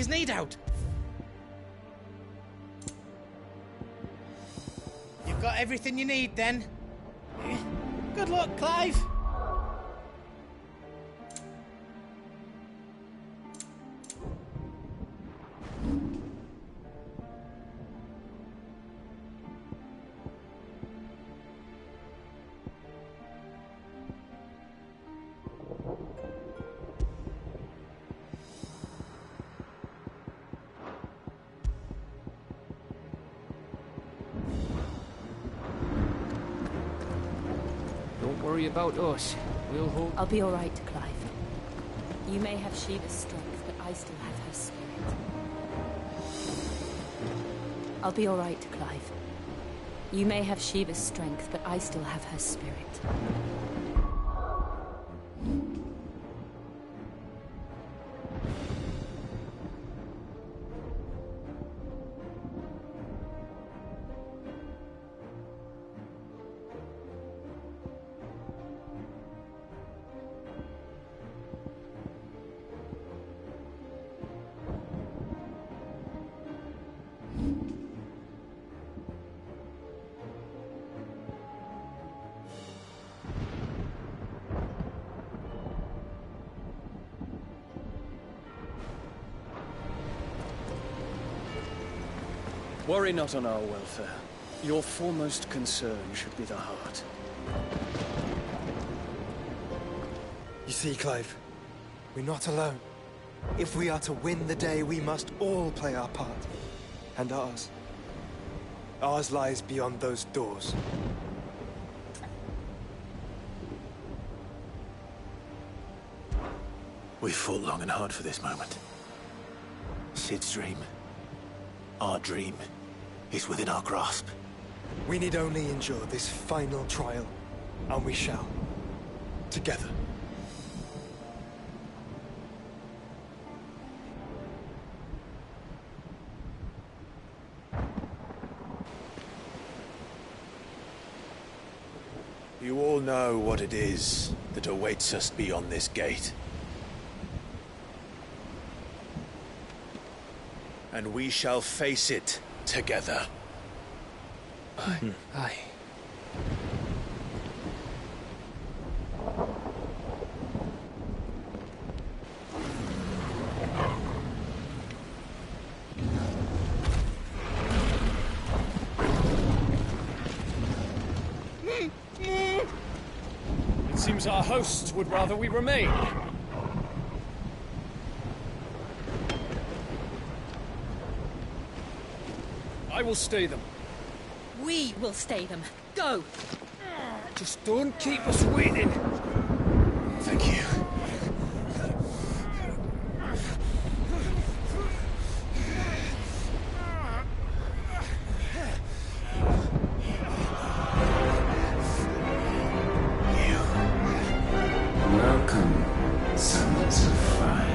his need out. You've got everything you need, then. Good luck, Clive. Don't worry about us. We'll hold... I'll be all right, Clive. You may have Shiva's strength, but I still have her spirit. I'll be all right, Clive. You may have Shiva's strength, but I still have her spirit. Worry not on our welfare. Your foremost concern should be the heart. You see, Clive, we're not alone. If we are to win the day, we must all play our part. And ours. Ours lies beyond those doors. We've fought long and hard for this moment. Sid's dream. Our dream is within our grasp. We need only endure this final trial, and we shall. Together. You all know what it is that awaits us beyond this gate. And we shall face it together. Aye. Aye. It seems our hosts would rather we remain. I will stay them. We will stay them. Go! Just don't keep us waiting. Thank you. Welcome, sons of fire.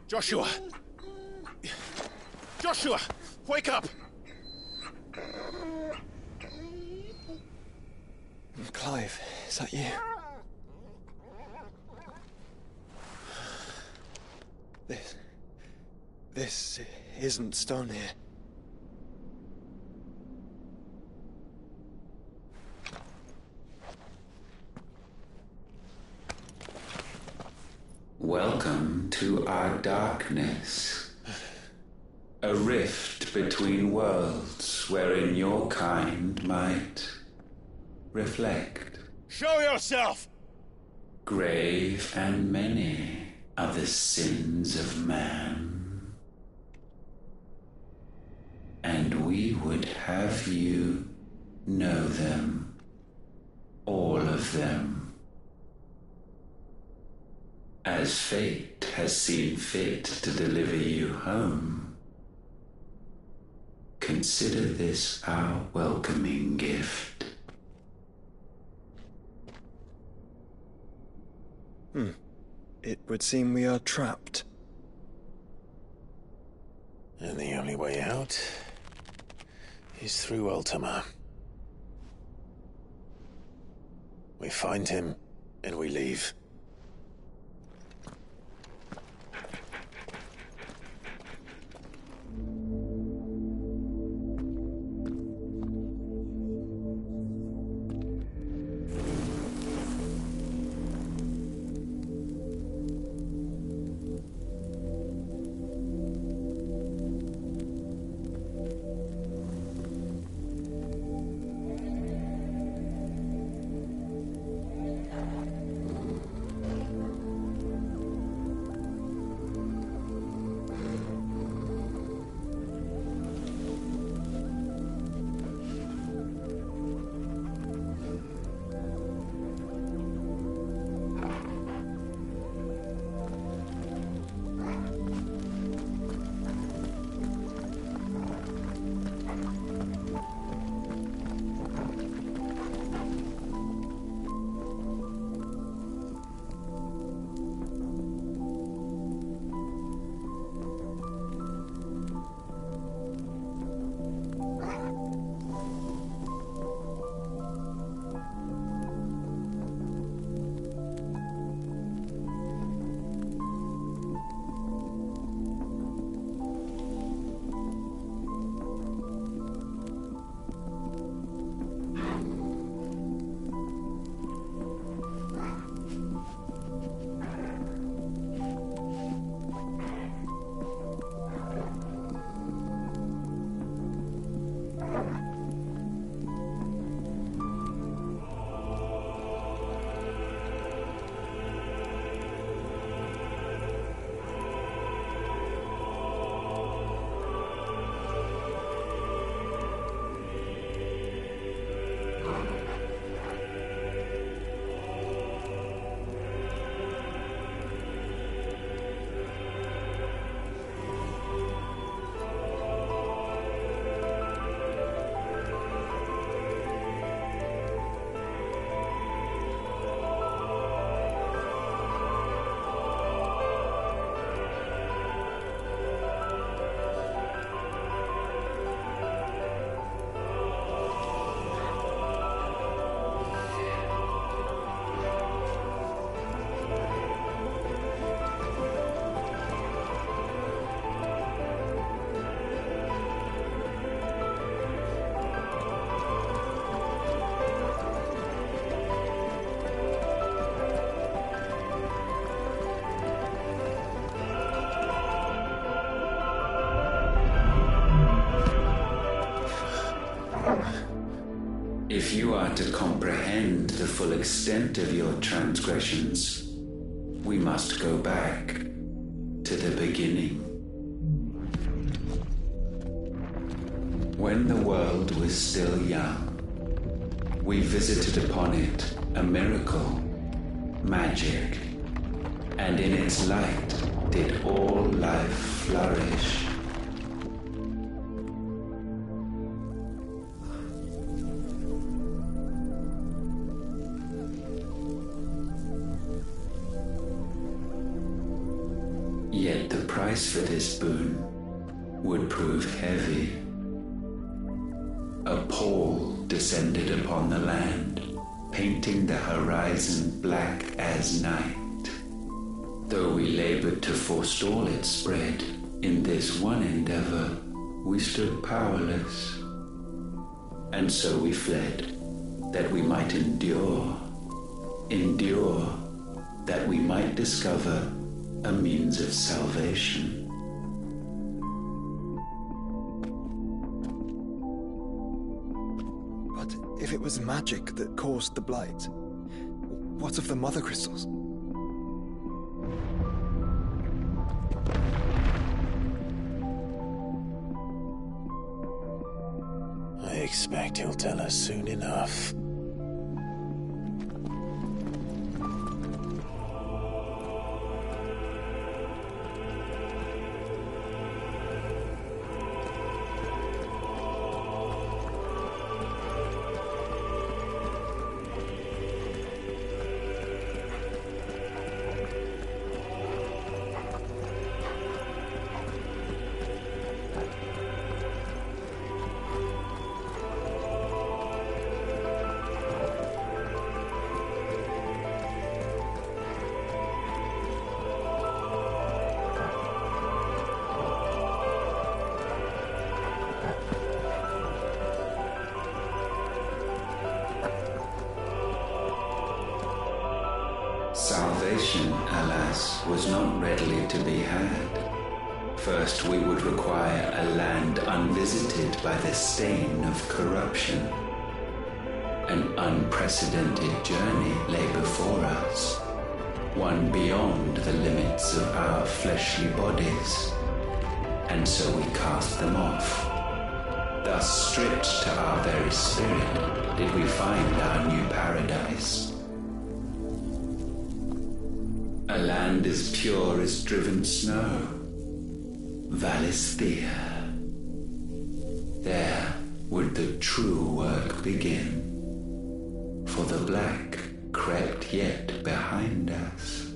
Joshua! Joshua! Wake up! Clive, is that you? This isn't stone here. Welcome to our darkness. A rift between worlds wherein your kind might reflect. Show yourself! Grave and many are the sins of man. And we would have you know them, all of them. As fate has seen fit to deliver you home, consider this our welcoming gift. It would seem we are trapped. And the only way out is through Ultima. We find him, and we leave. If you are to comprehend the full extent of your transgressions, we must go back to the beginning. When the world was still young, we visited upon it a miracle, magic, and in its light did all life flourish. Yet the price for this boon would prove heavy. A pall descended upon the land, painting the horizon black as night. Though we labored to forestall its spread, in this one endeavor we stood powerless. And so we fled, that we might endure, that we might discover a means of salvation. But if it was magic that caused the blight, what of the mother crystals? I expect he'll tell us soon enough. Salvation, alas, was not readily to be had. First, we would require a land unvisited by the stain of corruption. An unprecedented journey lay before us, one beyond the limits of our fleshly bodies, and so we cast them off. Thus, stripped to our very spirit, did we find our new paradise. A land as pure as driven snow, Valisthea. There would the true work begin, for the black crept yet behind us.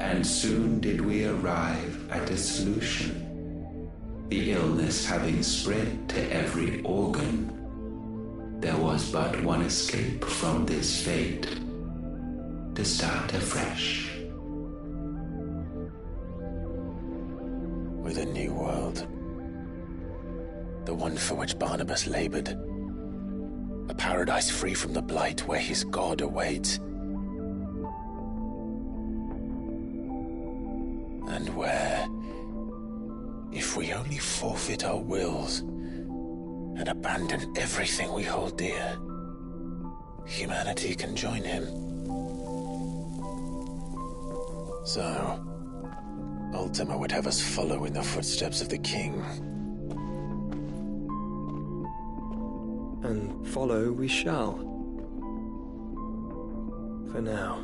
And soon did we arrive at a solution. The illness having spread to every organ, there was but one escape from this fate: to start afresh. With a new world. The one for which Barnabas labored. A paradise free from the blight where his God awaits. And where, if we only forfeit our wills and abandon everything we hold dear, humanity can join him. So, Ultima would have us follow in the footsteps of the king. And follow we shall. For now.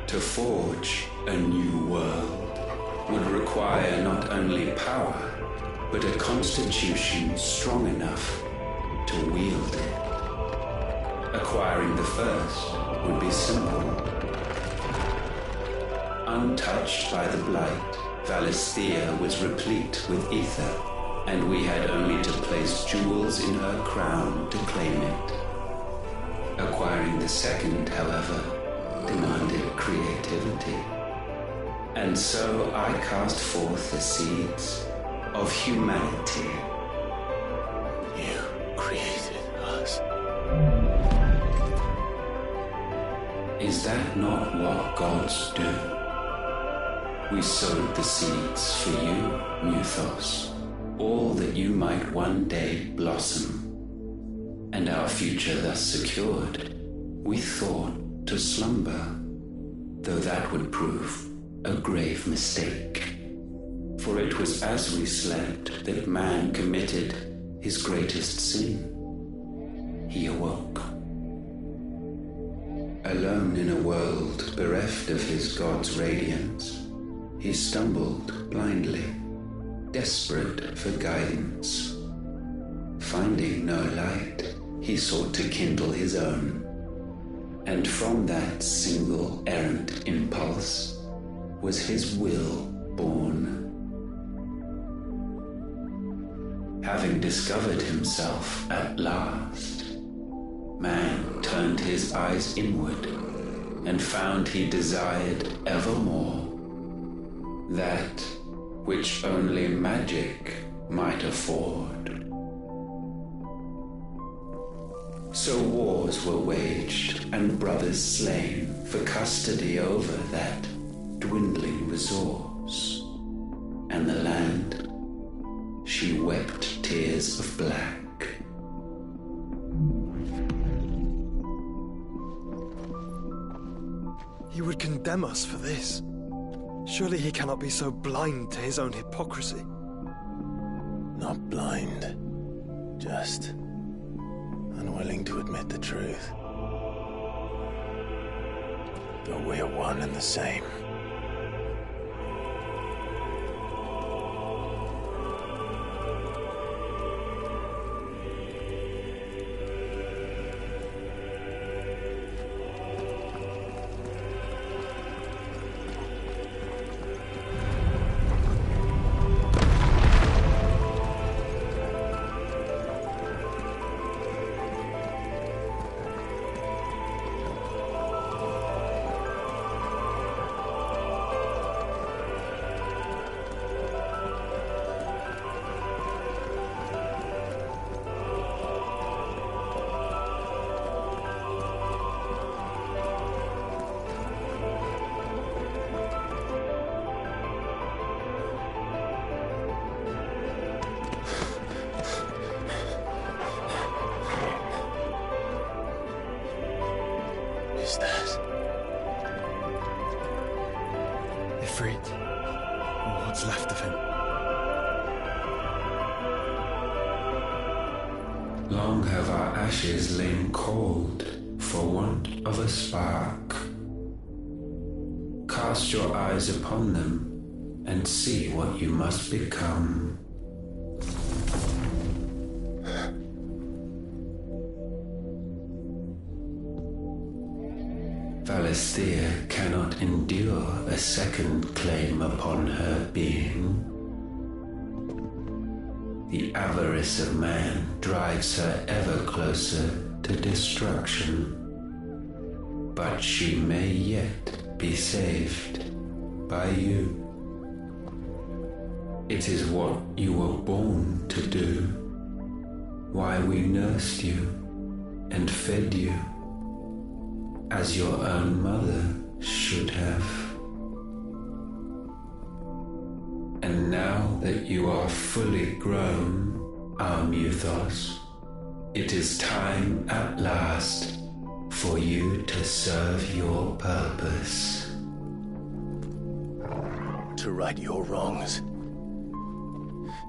To forge a new world would require not only power, but a constitution strong enough to wield it. Acquiring the first would be simple. Untouched by the blight, Valisthea was replete with ether, and we had only to place jewels in her crown to claim it. Acquiring the second, however, demanded creativity. And so I cast forth the seeds of humanity. You created us. Is that not what gods do? We sowed the seeds for you, Muthos, all that you might one day blossom. And our future thus secured, we thought to slumber, though that would prove a grave mistake. For it was as we slept that man committed his greatest sin. He awoke. Alone in a world bereft of his God's radiance, he stumbled blindly, desperate for guidance, finding no light, he sought to kindle his own. And from that single errant impulse was his will born. Having discovered himself at last, man turned his eyes inward and found he desired evermore that which only magic might afford. So wars were waged and brothers slain for custody over that dwindling resource, and the land, she wept tears of black. He would condemn us for this. Surely he cannot be so blind to his own hypocrisy. Not blind, just unwilling to admit the truth. But we're one and the same. Is that Ifrit, or what's left of him? Long have our ashes lain cold for want of a spark. Cast your eyes upon them and see what you must become. Valisthea cannot endure a second claim upon her being. The avarice of man drives her ever closer to destruction. But she may yet be saved by you. It is what you were born to do, why we nursed you and fed you, as your own mother should have. And now that you are fully grown, our Muthos, it is time at last for you to serve your purpose. to right your wrongs?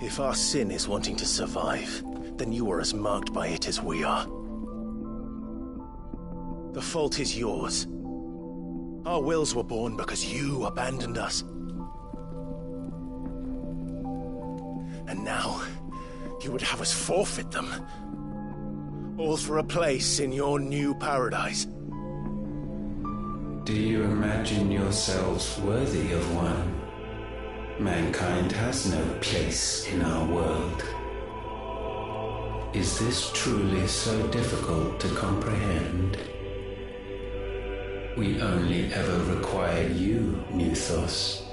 If our sin is wanting to survive, then you are as marked by it as we are. The fault is yours. Our wills were born because you abandoned us. And now, you would have us forfeit them. All for a place in your new paradise. Do you imagine yourselves worthy of one? Mankind has no place in our world. Is this truly so difficult to comprehend? We only ever require you, Muthos,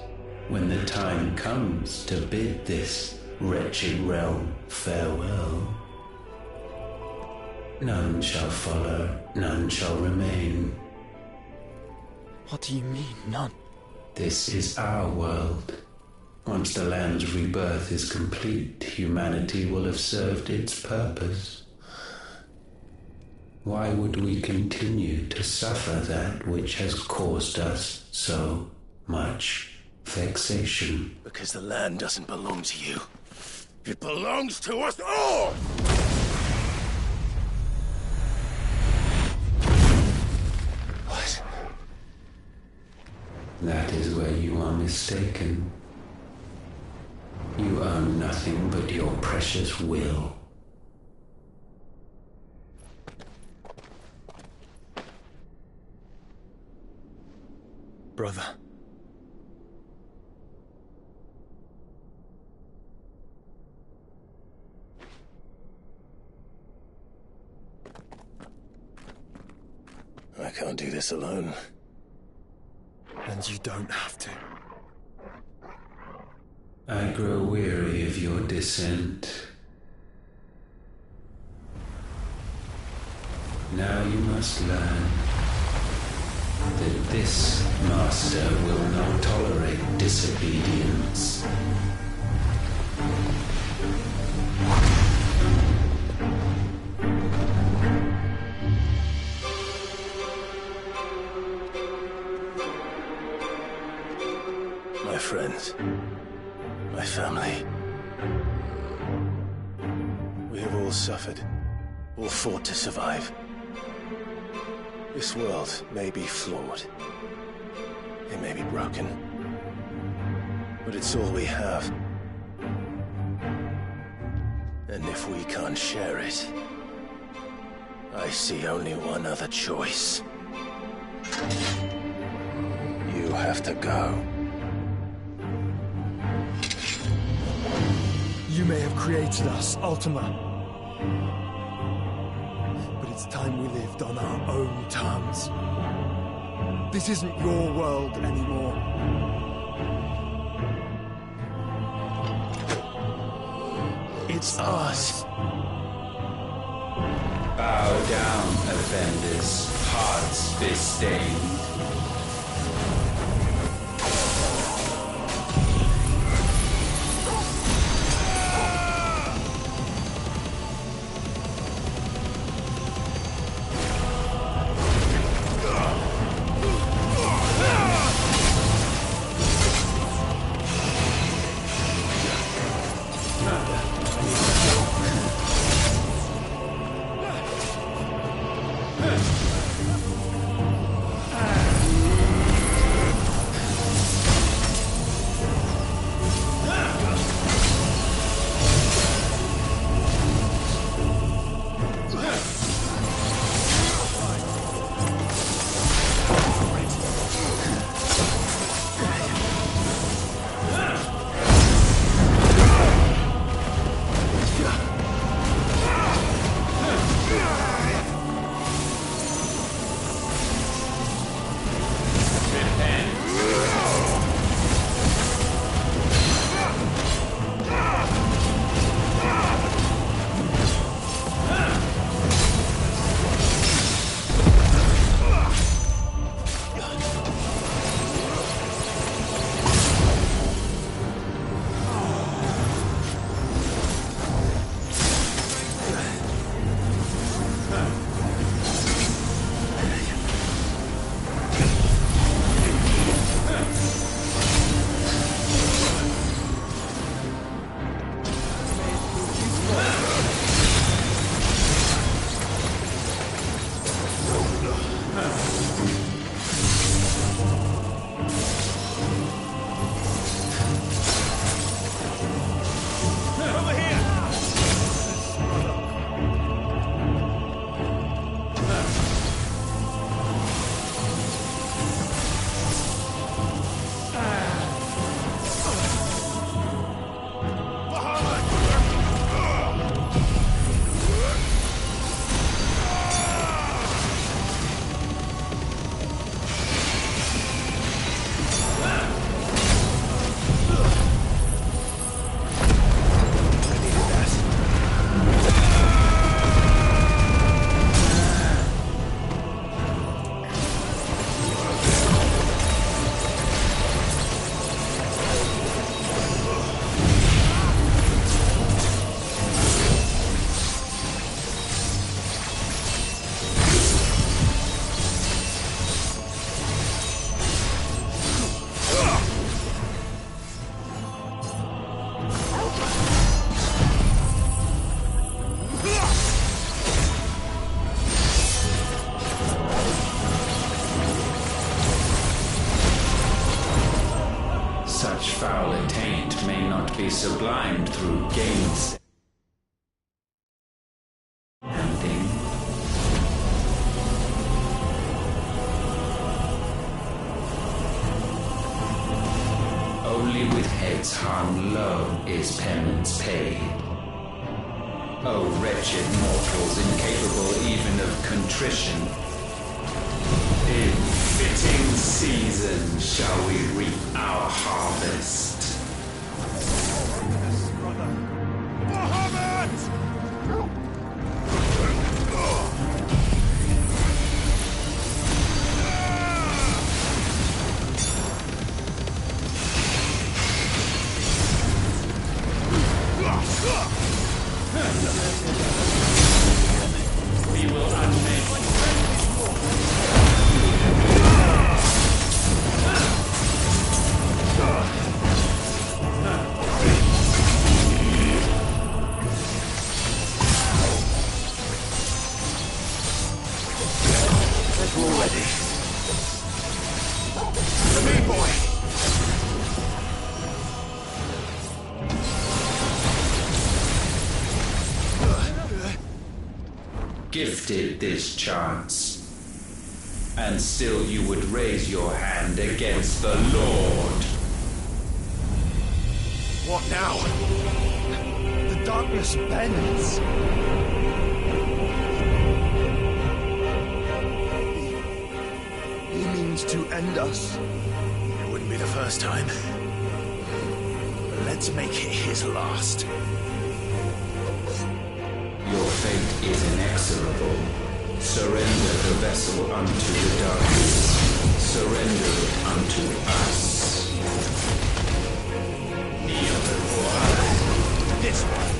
when the time comes to bid this wretched realm farewell. None shall follow, none shall remain. What do you mean, none? This is our world. Once the land's rebirth is complete, humanity will have served its purpose. Why would we continue to suffer that which has caused us so much vexation? Because the land doesn't belong to you. It belongs to us all! What? That is where you are mistaken. You own nothing but your precious will. brother. I can't do this alone. And you don't have to. I grow weary of your dissent. Now you must learn that this master will not tolerate disobedience. My friends, my family. We have all suffered, all fought to survive. This world may be flawed. It may be broken. But it's all we have. And if we can't share it, I see only one other choice. You have to go. You may have created us, Ultima. But it's time we lived on our own terms. This isn't your world anymore. It's ours. Bow down, offenders, hearts be stained. Be sublimed through gains. its hung low is penance paid. O wretched mortals, incapable even of contrition, in fitting season shall we reap our harvest. We will unmake. Already. Come here, boy. Gifted this chance, and still you would raise your hand against the Lord. What now? The darkness bends. He means to end us. It wouldn't be the first time. But let's make it his last. Your fate is inexorable. Surrender the vessel unto the darkness. Surrender it unto us. Kneel before her. This one.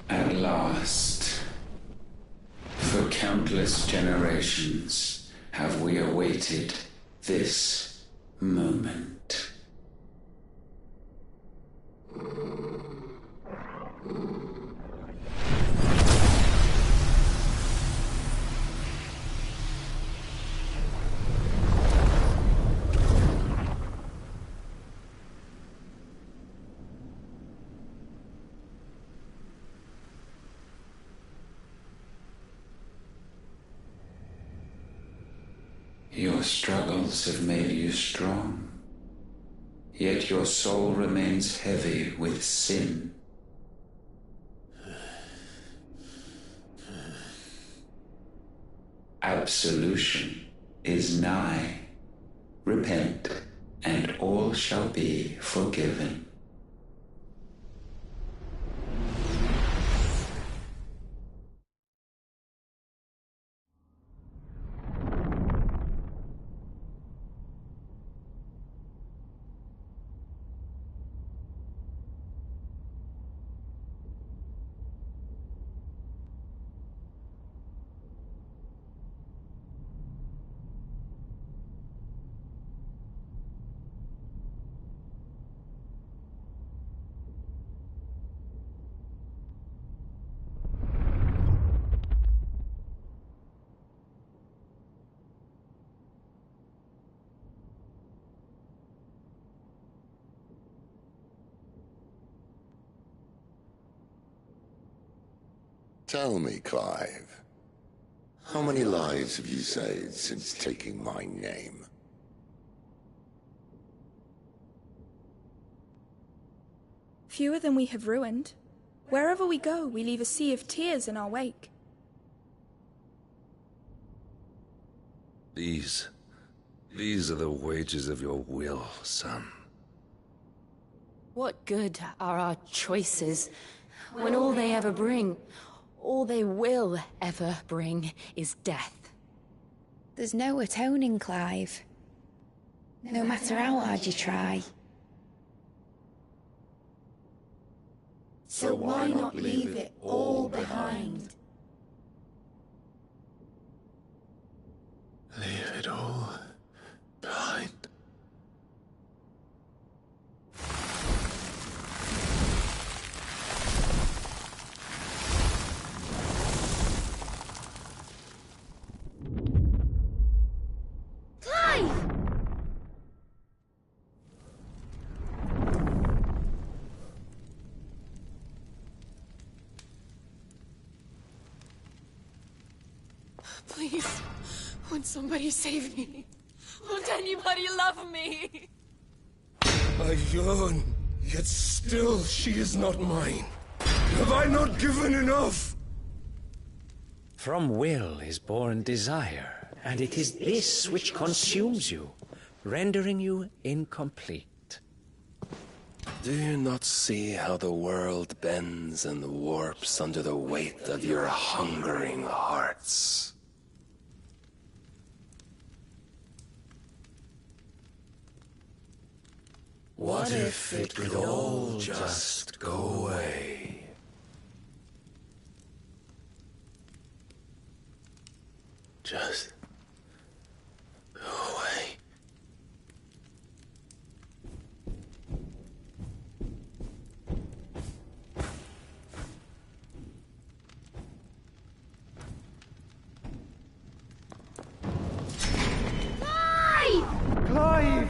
At last, for countless generations have we awaited this moment. Your struggles have made you strong, yet your soul remains heavy with sin. Absolution is nigh. Repent, and all shall be forgiven. Tell me, Clive, how many lives have you saved since taking my name? Fewer than we have ruined. Wherever we go, we leave a sea of tears in our wake. These are the wages of your will, son. What good are our choices when all they ever bring, all they will ever bring, is death? There's no atoning, Clive. No matter how hard you try. So why not leave it all behind? Leave it all behind. Please, won't somebody save me? Won't anybody love me? I yearn, yet still she is not mine. Have I not given enough? From will is born desire, and it is this which consumes you, rendering you incomplete. Do you not see how the world bends and warps under the weight of your hungering hearts? What if it could all just go away? Just go away. Clive!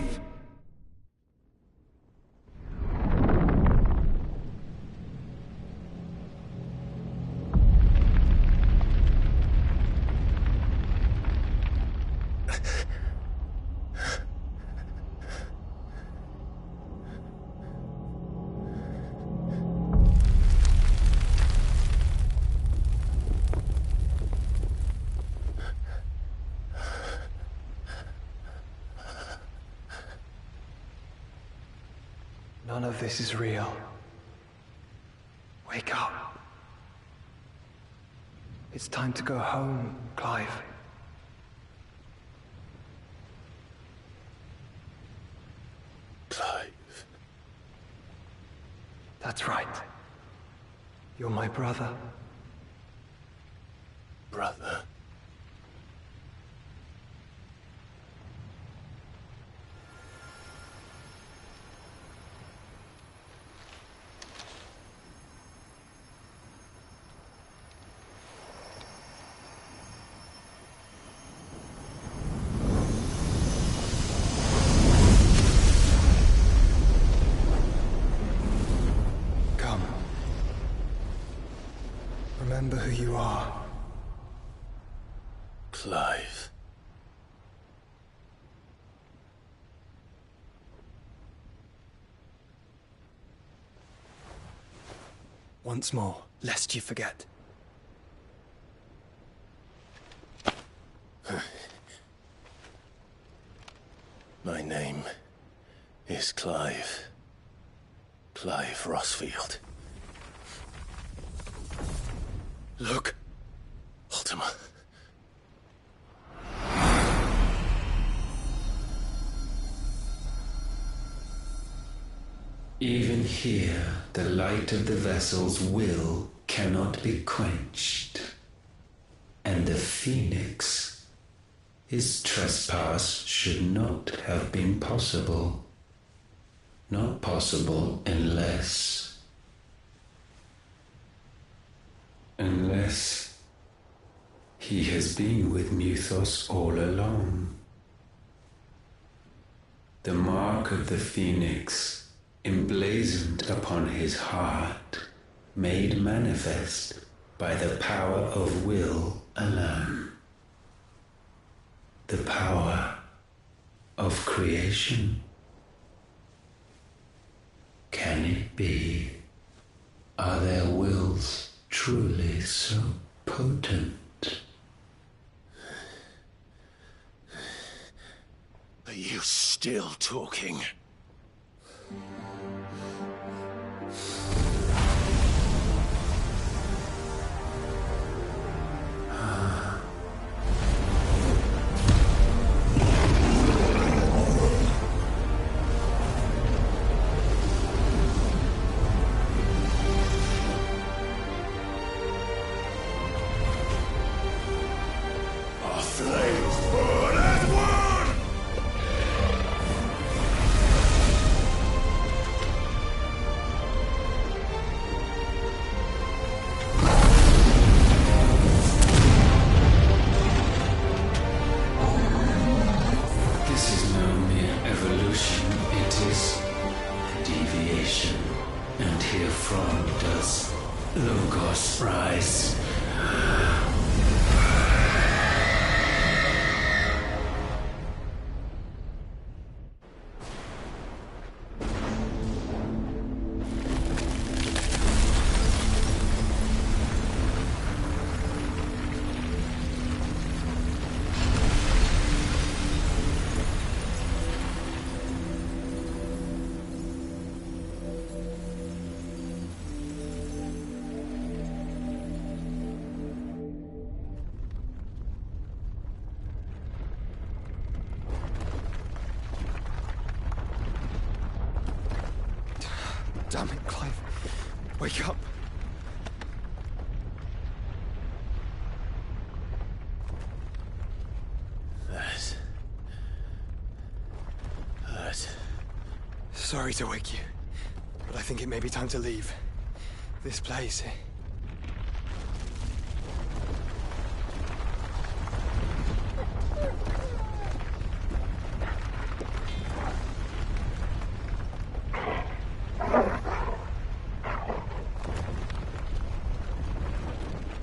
None of this is real. Wake up. It's time to go home, Clive. Clive. That's right. You're my brother. Brother. remember who you are. Clive. Once more, lest you forget. My name is Clive. Clive Rossfield. Look, Ultima. Even here, the light of the vessel's will cannot be quenched. And the Phoenix, his trespass should not have been possible. Not possible unless he has been with Mythos all along. The mark of the Phoenix, emblazoned upon his heart, made manifest by the power of will alone. The power of creation. Can it be? Are their wills truly so potent? Are you still talking? Damn it, Clive. Wake up. That hurt. Sorry to wake you, but I think it may be time to leave. This place.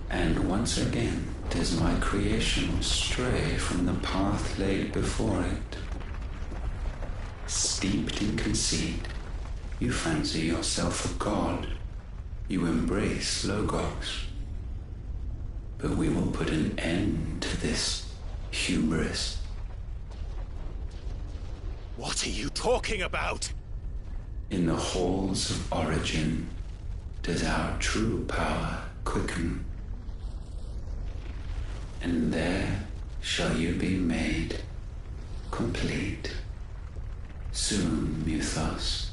And once again does my creation stray from the path laid before it. Steeped in conceit, you fancy yourself a god. You embrace Logos. But we will put an end to this hubris. What are you talking about? In the halls of origin does our true power quicken. And there shall you be made complete. Soon, Mythos,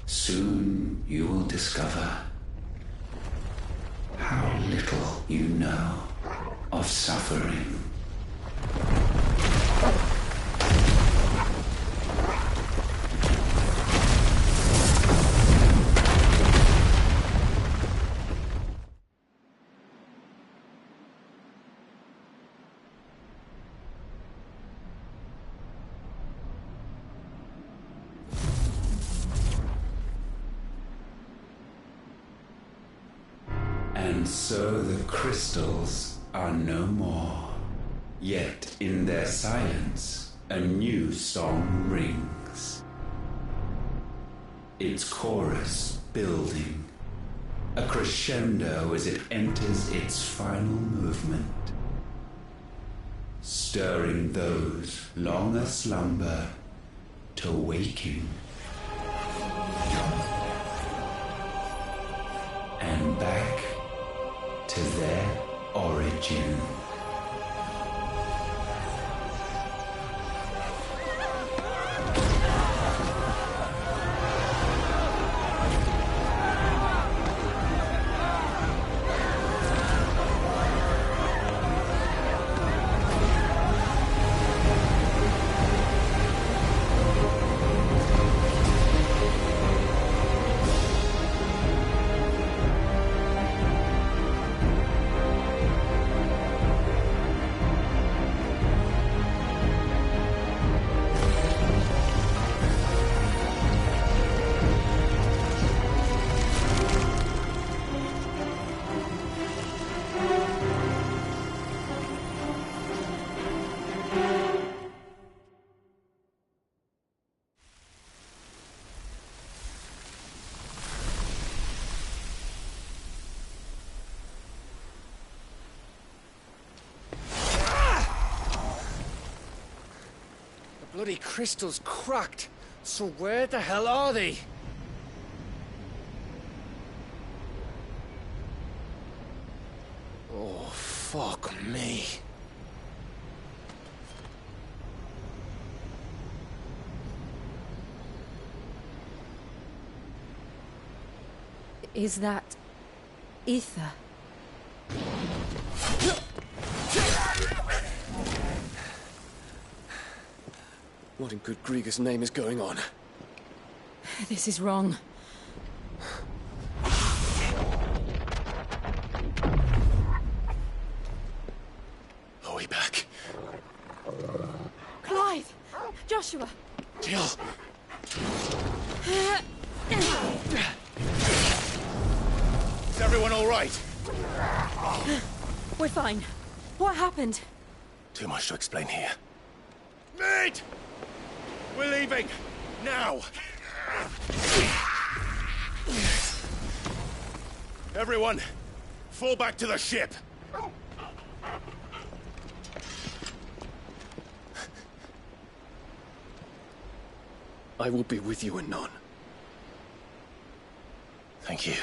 soon you will discover how little you know of suffering. And so the crystals are no more. Yet in their silence, a new song rings. Its chorus building, a crescendo as it enters its final movement, stirring those long aslumber to waking. And back to their origin. Bloody crystal's cracked. So where the hell are they? Oh, fuck me. Is that ether? What in good Grieger's name is going on? This is wrong. Are we back? Clive! Joshua! Jill! Is everyone all right? We're fine. What happened? Too much to explain here. Mate! We're leaving! Now! Everyone, fall back to the ship! I will be with you anon. Thank you.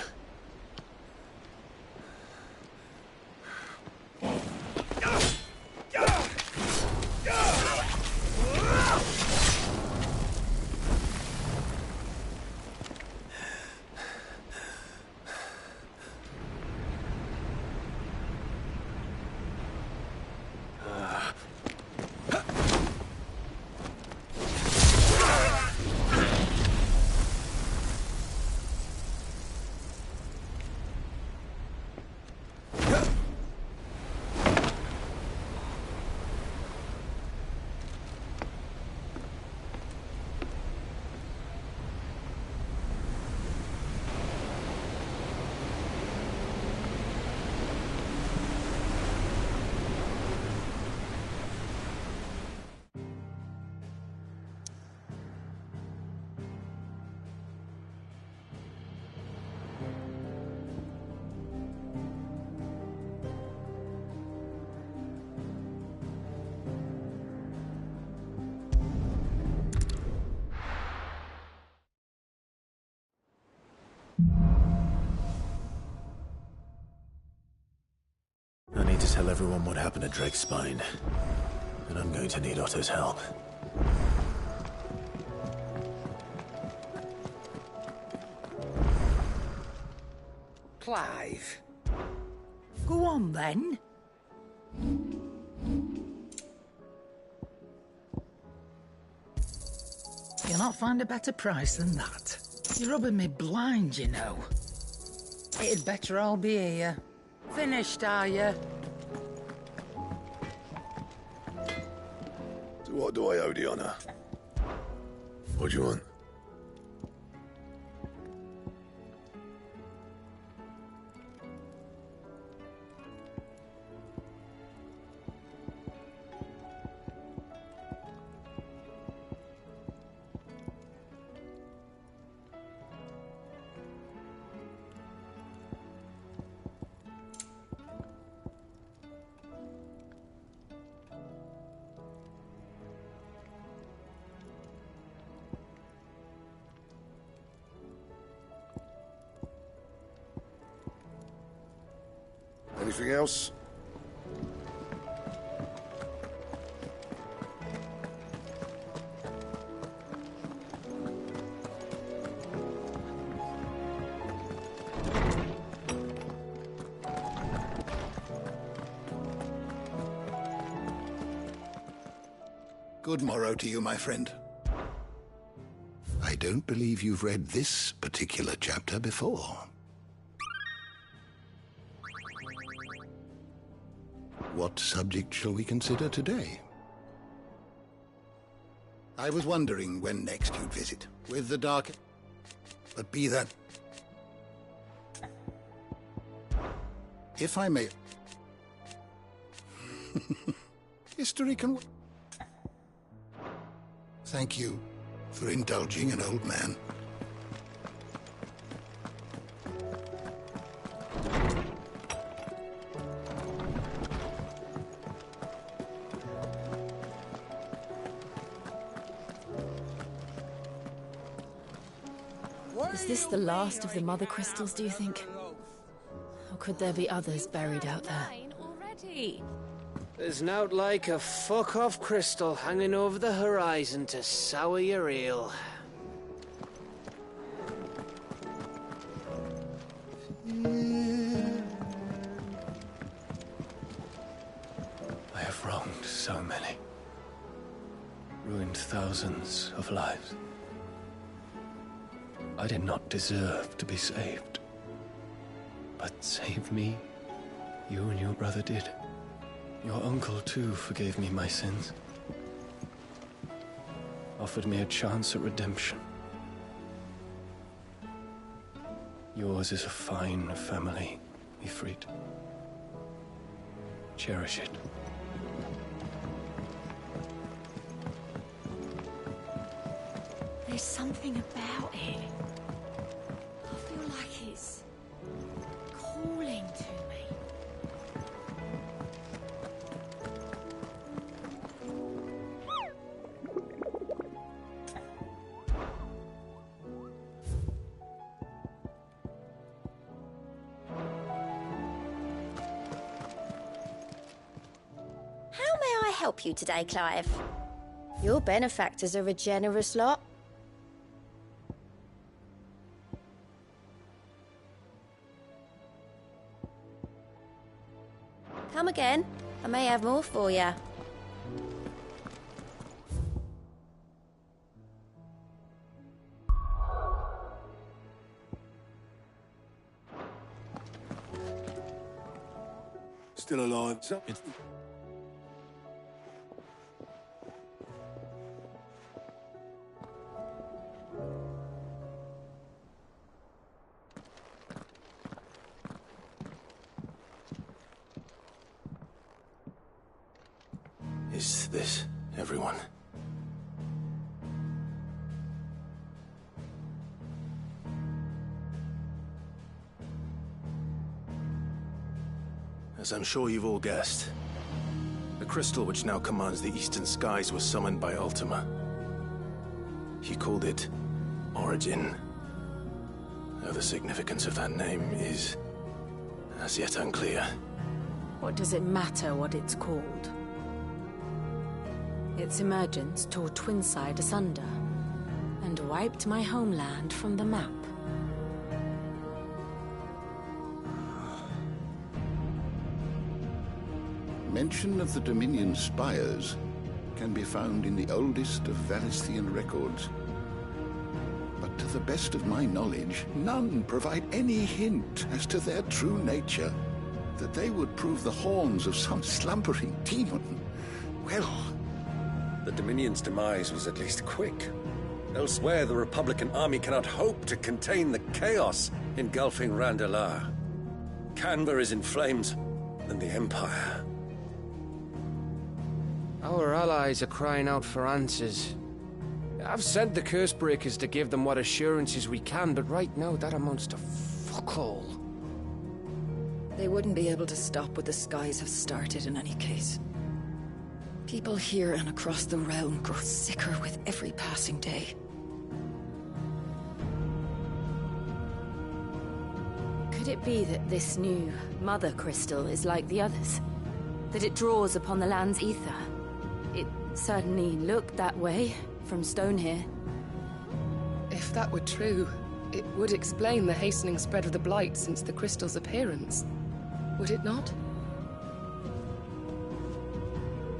I need to tell everyone what happened at Drake's Spine. And I'm going to need Otto's help. Clive. Go on, then. You'll not find a better price than that. You're rubbing me blind, you know. It'd better all be here. Finished, are you? So what do I owe the honor? What do you want? Anything else? Good morrow to you, my friend. I don't believe you've read this particular chapter before. What subject shall we consider today? I was wondering when next you'd visit, with the dark... But be that... If I may... History can... Thank you for indulging an old man. Is this the last of the mother crystals, do you think? Or could there be others buried out there? There's nowt like a fuck-off crystal hanging over the horizon to sour your ale. I have wronged so many. Ruined thousands of lives. I did not deserve to be saved. But save me, you and your brother did. Your uncle, too, forgave me my sins. Offered me a chance at redemption. Yours is a fine family, Ifrit. Cherish it. There's something about it. I feel like it's calling to me. How may I help you today, Clive? Your benefactors are a generous lot. Come again. I may have more for you. Still alive. Is this everyone? As I'm sure you've all guessed, the crystal which now commands the eastern skies was summoned by Ultima. He called it Origin. Though the significance of that name is as yet unclear. What does it matter what it's called? Its emergence tore Twinside asunder and wiped my homeland from the map. Mention of the Dominion spires can be found in the oldest of Valisthian records. But to the best of my knowledge, none provide any hint as to their true nature. That they would prove the horns of some slumbering demon. Well... The Dominion's demise was at least quick. Elsewhere, the Republican army cannot hope to contain the chaos engulfing Randalar. Canberra is in flames, and the Empire. Our allies are crying out for answers. I've sent the Cursebreakers to give them what assurances we can, but right now that amounts to fuck all. They wouldn't be able to stop what the skies have started in any case. People here and across the realm grow sicker with every passing day. Could Could it be that this new mother crystal is like the others? That it draws upon the land's ether? It certainly looked that way from stone here. If that were true, it would explain the hastening spread of the blight since the crystal's appearance. Would it not?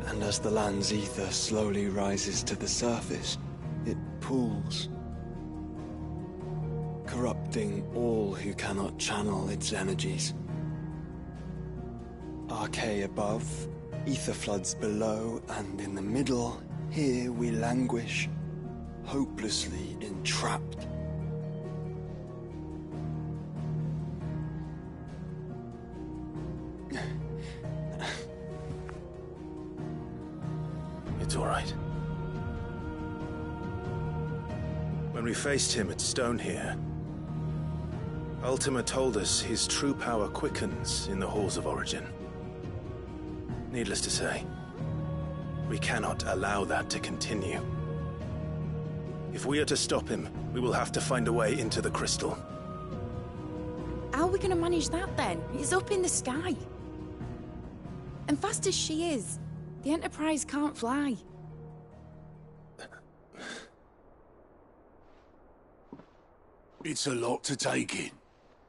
And as the land's ether slowly rises to the surface, it pools, corrupting all who cannot channel its energies. Archay above, ether floods below, and in the middle, here we languish, hopelessly entrapped. It's all right. When we faced him at Stone here, Ultima told us his true power quickens in the Halls of Origin. Needless to say, we cannot allow that to continue. If we are to stop him, we will have to find a way into the crystal. How are we going to manage that then? It's up in the sky. And fast as she is, the Enterprise can't fly. It's a lot to take in,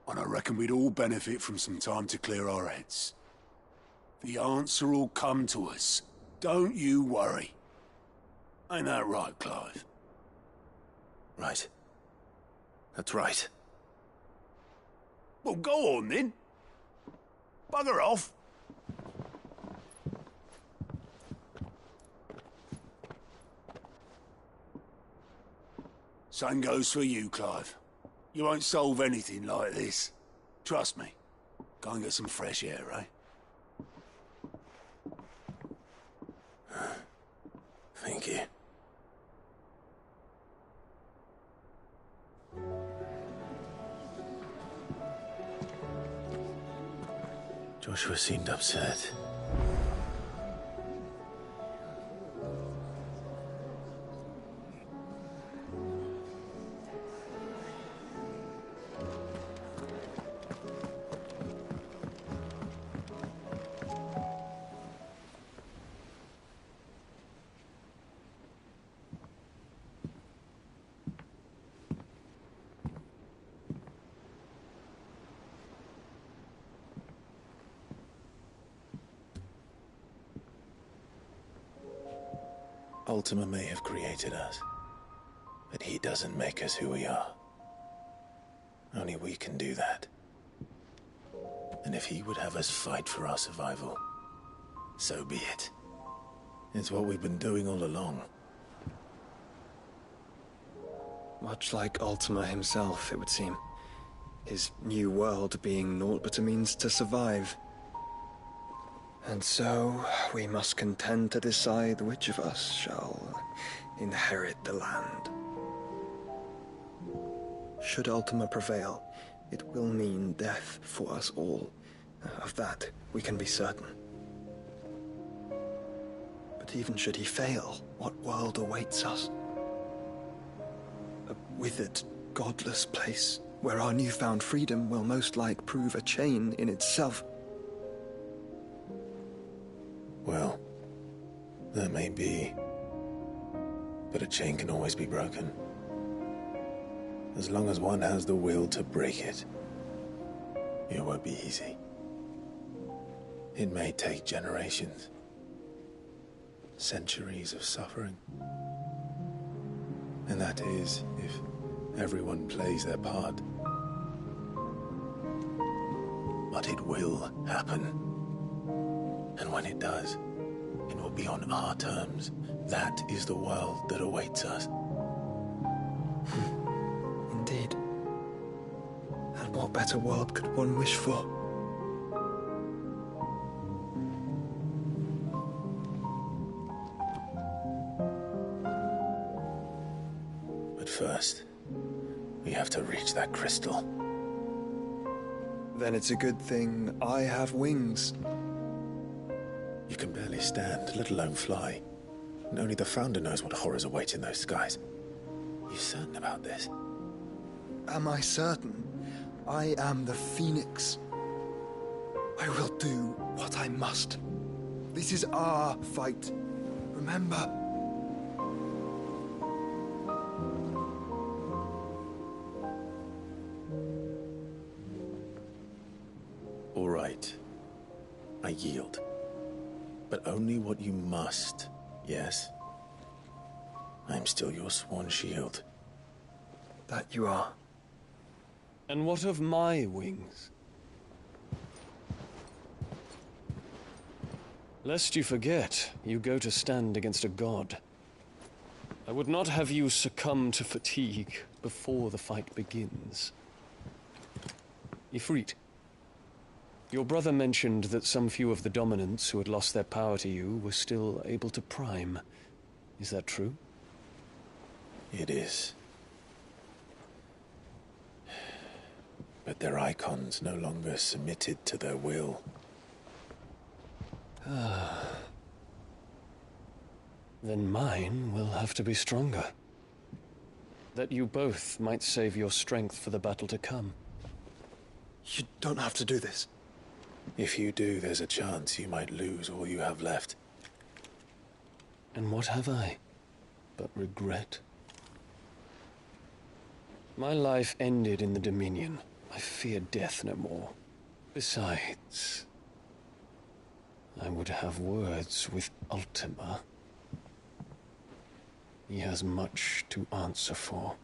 and I reckon we'd all benefit from some time to clear our heads. The answer will come to us. Don't you worry. Ain't that right, Clive? Right. That's right. Well, go on then. Bugger off. Same goes for you, Clive. You won't solve anything like this. Trust me. Go and get some fresh air, eh? Thank you. Joshua seemed upset. Ultima may have created us, but he doesn't make us who we are. Only we can do that. And if he would have us fight for our survival, so be it. It's what we've been doing all along. Much like Ultima himself, it would seem. His new world being naught but a means to survive. And so, we must contend to decide which of us shall inherit the land. Should Ultima prevail, it will mean death for us all. Of that, we can be certain. But even should he fail, what world awaits us? A withered, godless place, where our newfound freedom will most like prove a chain in itself. Well, that may be, but a chain can always be broken. As long as one has the will to break it, it won't be easy. It may take generations, centuries of suffering. And that is, if everyone plays their part. But it will happen. And when it does, it will be on our terms. That is the world that awaits us. Indeed. And what better world could one wish for? But first, we have to reach that crystal. Then it's a good thing I have wings. You can barely stand, let alone fly. And only the Founder knows what horrors await in those skies. You certain about this? Am I certain? I am the Phoenix. I will do what I must. This is our fight. Remember. All right. I yield. But only what you must, yes? I'm still your sworn shield. That you are. And what of my wings? Lest you forget, you go to stand against a god. I would not have you succumb to fatigue before the fight begins. Ifrit, your brother mentioned that some few of the dominants who had lost their power to you were still able to prime. Is that true? It is. But their icons no longer submitted to their will. Then mine will have to be stronger. That you both might save your strength for the battle to come. You don't have to do this. If you do, there's a chance you might lose all you have left. And what have I but regret? My life ended in the Dominion. I fear death no more. Besides, I would have words with Ultima. He has much to answer for.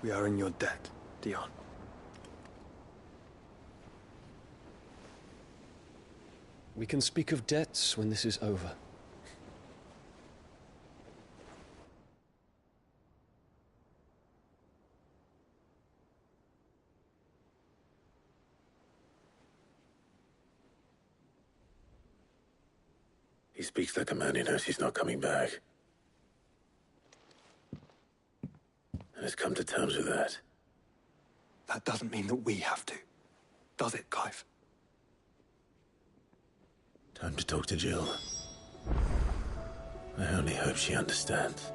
We are in your debt, Dion. We can speak of debts when this is over. He speaks like a man who knows he's not coming back. And has come to terms with that. That doesn't mean that we have to. Does it, Clive? Time to talk to Jill. I only hope she understands.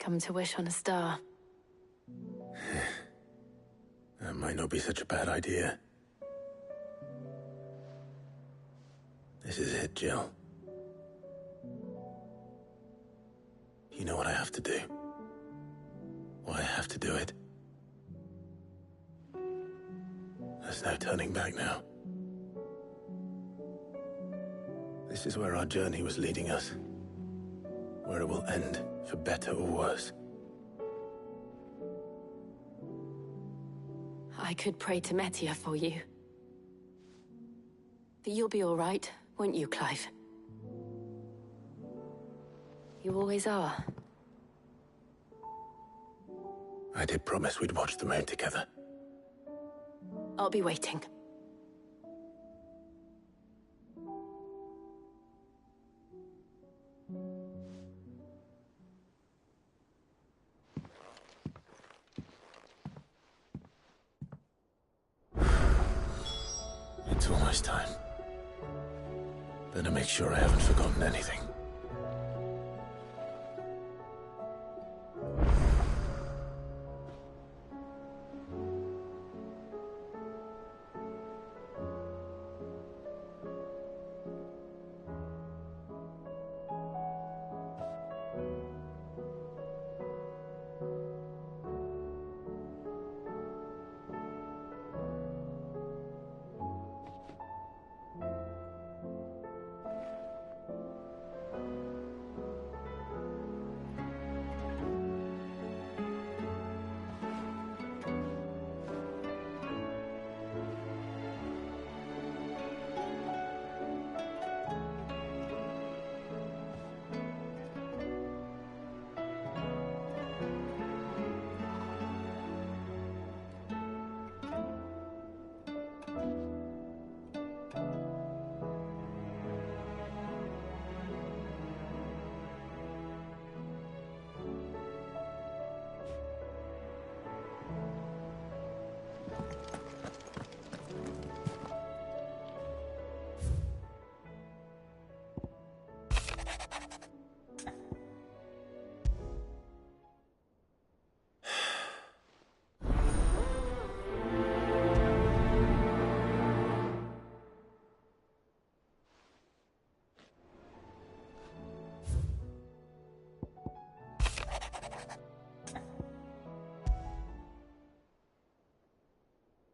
come to wish on a star. That might not be such a bad idea. This is it, Jill. You know what I have to do. Why I have to do it. There's no turning back now. This is where our journey was leading us. Where it will end, for better or worse. I could pray to Metia for you. But you'll be all right, won't you, Clive? You always are. I did promise we'd watch the moon together. I'll be waiting. It's almost time. Better make sure I haven't forgotten anything.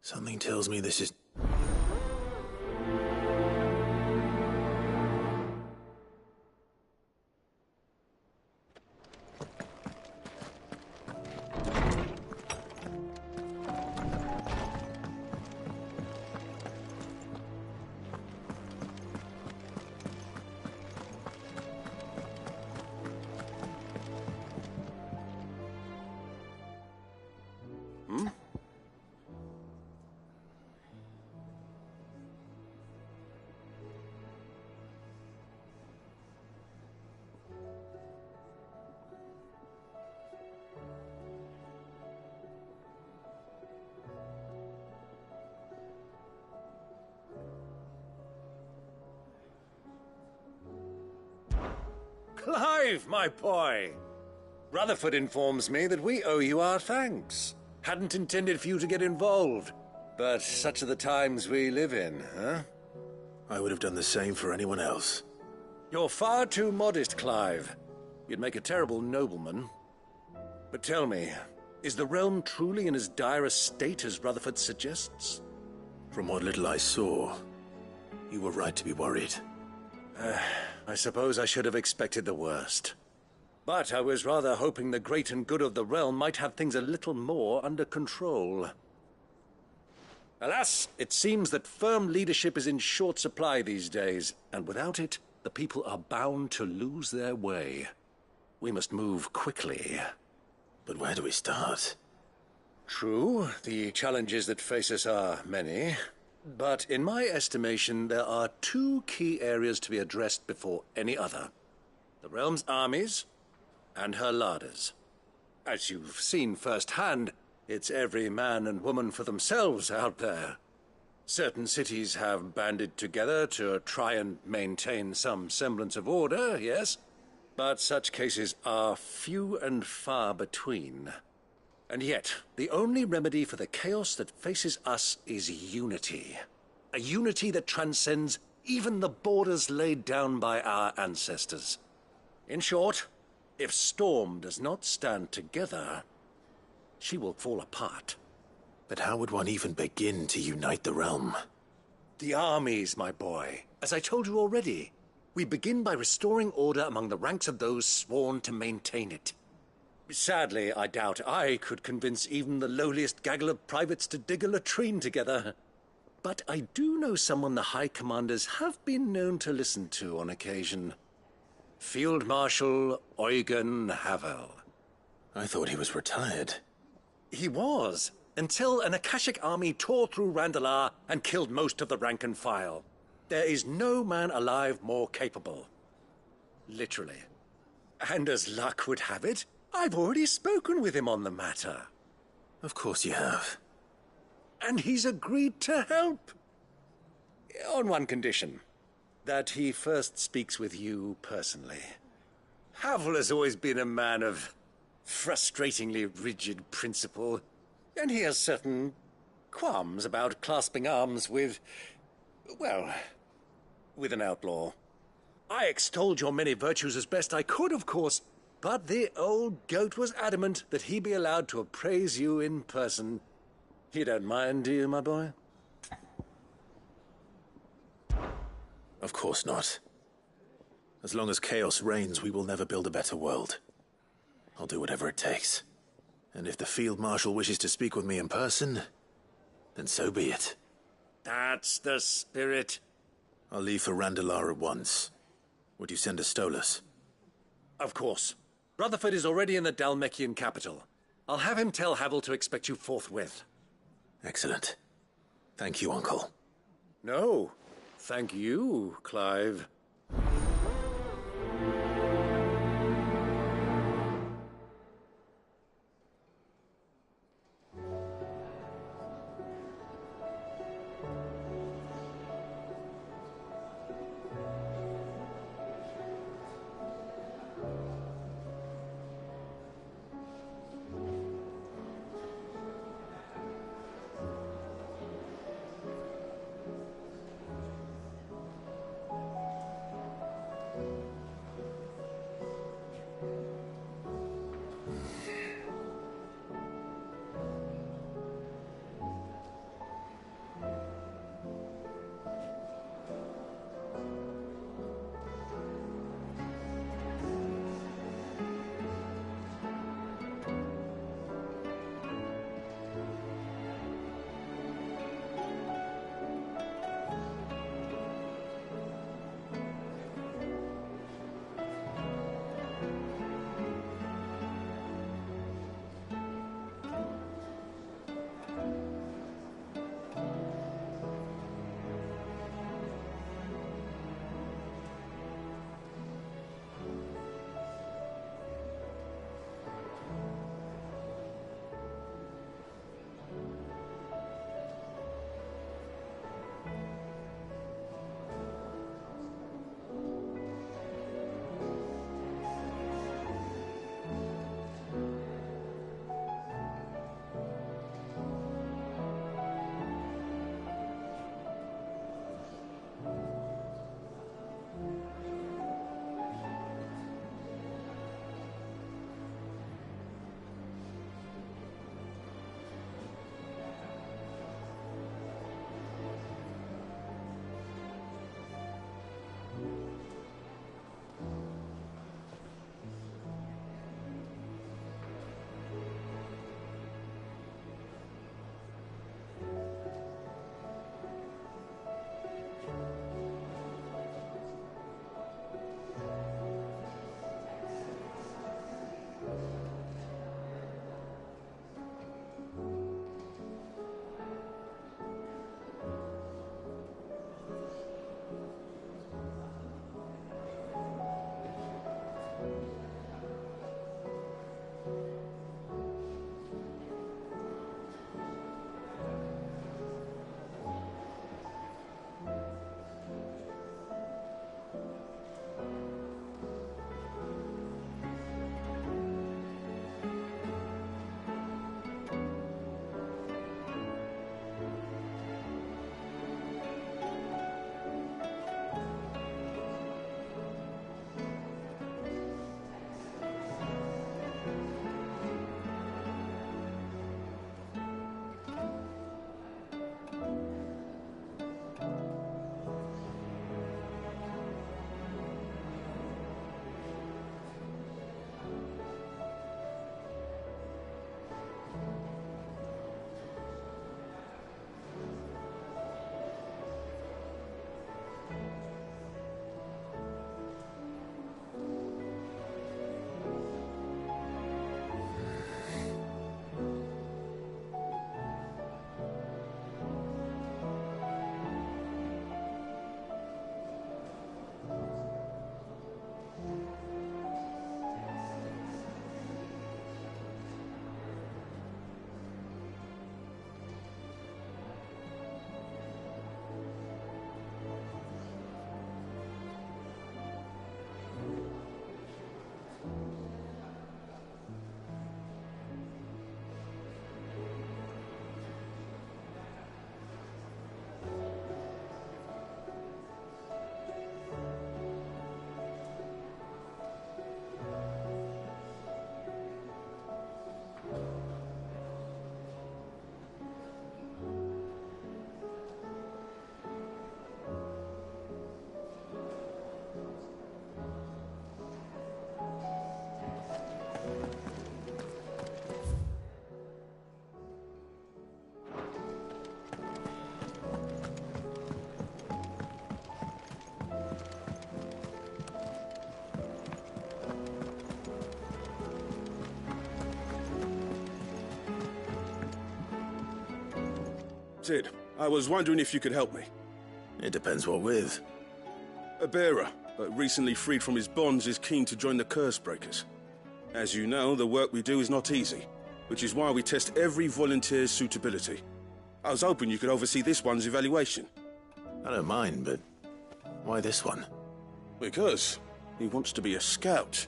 Something tells me this is... Clive, my boy! Rutherford informs me that we owe you our thanks. Hadn't intended for you to get involved, but such are the times we live in, huh? I would have done the same for anyone else. You're far too modest, Clive. You'd make a terrible nobleman. But tell me, is the realm truly in as dire a state as Rutherford suggests? From what little I saw, you were right to be worried. I suppose I should have expected the worst. But I was rather hoping the great and good of the realm might have things a little more under control. Alas, it seems that firm leadership is in short supply these days, and without it, the people are bound to lose their way. We must move quickly. But where do we start? True, the challenges that face us are many. But in my estimation, there are two key areas to be addressed before any other. The realm's armies and her larders. As you've seen firsthand, it's every man and woman for themselves out there. Certain cities have banded together to try and maintain some semblance of order, yes? But such cases are few and far between. And yet, the only remedy for the chaos that faces us is unity. A unity that transcends even the borders laid down by our ancestors. In short, if Storm does not stand together, she will fall apart. But how would one even begin to unite the realm? The armies, my boy. As I told you already, we begin by restoring order among the ranks of those sworn to maintain it. Sadly, I doubt I could convince even the lowliest gaggle of privates to dig a latrine together. But I do know someone the High Commanders have been known to listen to on occasion. Field Marshal Eugen Havel. I thought he was retired. He was, until an Akashic army tore through Randalar and killed most of the rank and file. There is no man alive more capable. Literally. And as luck would have it, I've already spoken with him on the matter. Of course you have. And he's agreed to help. On one condition. That he first speaks with you personally. Havel has always been a man of frustratingly rigid principle, and he has certain qualms about clasping arms with, well, with an outlaw. I extolled your many virtues as best I could, of course, but the old goat was adamant that he be allowed to appraise you in person. You don't mind, do you, my boy? Of course not. As long as chaos reigns, we will never build a better world. I'll do whatever it takes. And if the Field Marshal wishes to speak with me in person, then so be it. That's the spirit. I'll leave for Randalar at once. Would you send a Stolas? Of course. Rutherford is already in the Dalmekian capital. I'll have him tell Havel to expect you forthwith. Excellent. Thank you, Uncle. No, thank you, Clive. Sid, I was wondering if you could help me. It depends what with. A bearer, but recently freed from his bonds, is keen to join the Cursebreakers. As you know, the work we do is not easy, which is why we test every volunteer's suitability. I was hoping you could oversee this one's evaluation. I don't mind, but why this one? Because he wants to be a scout.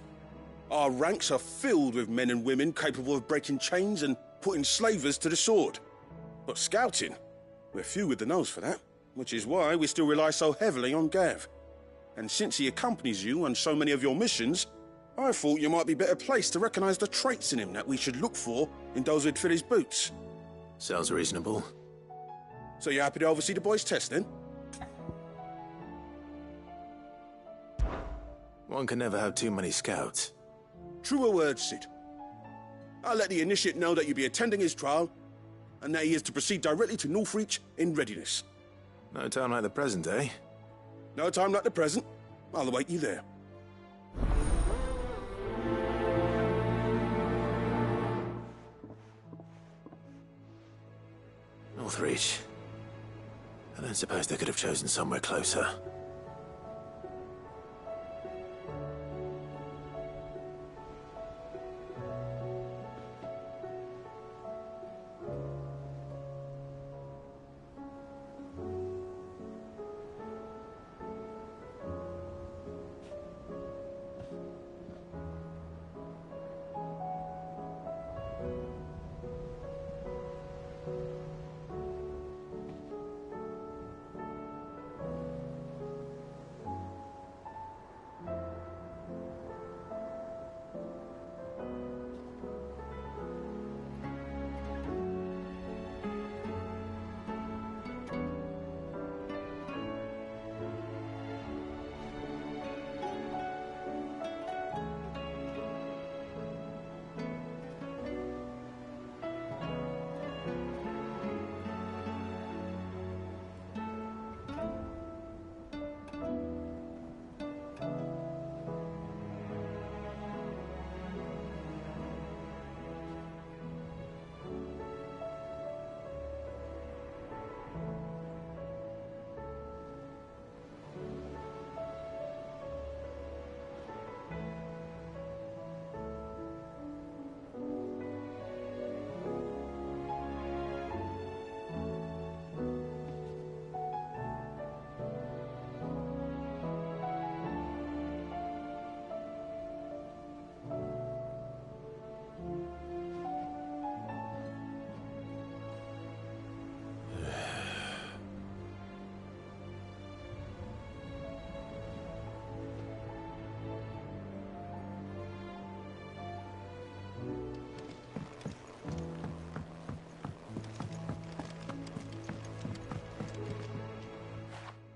Our ranks are filled with men and women capable of breaking chains and putting slavers to the sword. But scouting, we're few with the nose for that, which is why we still rely so heavily on Gav. And since he accompanies you on so many of your missions, I thought you might be better placed to recognize the traits in him that we should look for in those who'd fill his boots. Sounds reasonable. So you're happy to oversee the boys' test, then? One can never have too many scouts. Truer words, Sid. I'll let the initiate know that you'll be attending his trial, and that he is to proceed directly to Northreach in readiness. No time like the present, eh? No time like the present. I'll await you there. Northreach. I don't suppose they could have chosen somewhere closer.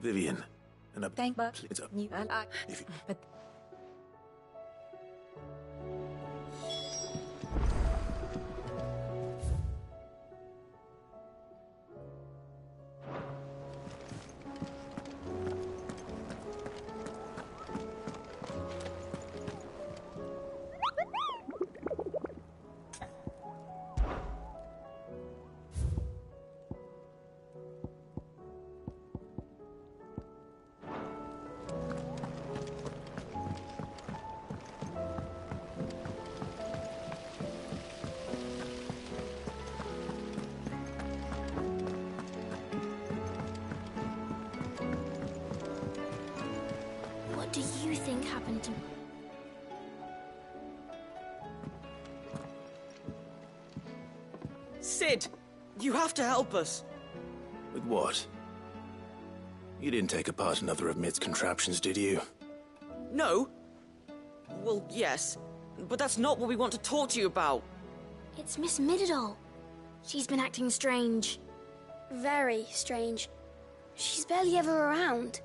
Vivian, and a... Thank you. It's up. If you... But What do you think happened to... Sid! You have to help us! With what? You didn't take apart another of Mid's contraptions, did you? No. Well, yes. But that's not what we want to talk to you about. It's Miss Midadol. She's been acting strange. Very strange. She's barely ever around.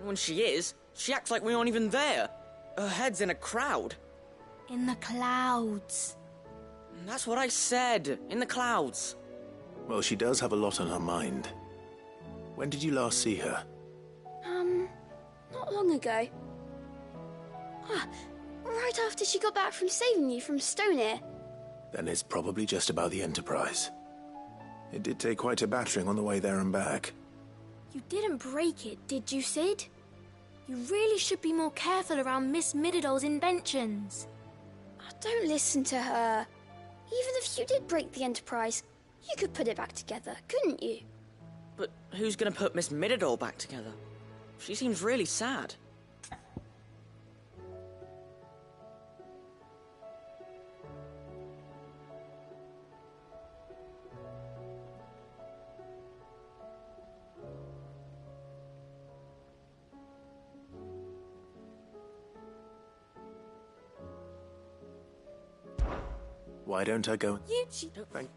When she is, she acts like we aren't even there. Her head's in a crowd. In the clouds. That's what I said. In the clouds. Well, she does have a lot on her mind. When did you last see her? Not long ago. Right after she got back from saving you from Stonear. Then it's probably just about the Enterprise. It did take quite a battering on the way there and back. You didn't break it, did you, Sid? You really should be more careful around Miss Mididol's inventions. Oh, don't listen to her. Even if you did break the Enterprise, you could put it back together, couldn't you? But who's gonna put Miss Mididol back together? She seems really sad. Why don't I go? Thank.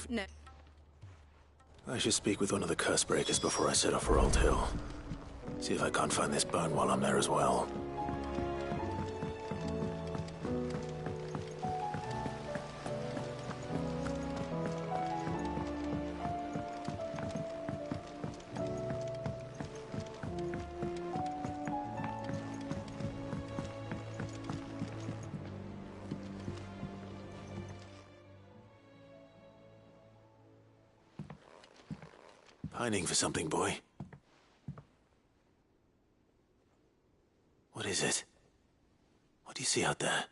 No. I should speak with one of the curse breakers before I set off for Old Hill. See if I can't find this bone while I'm there as well. Pining for something, boy. What is it? What do you see out there?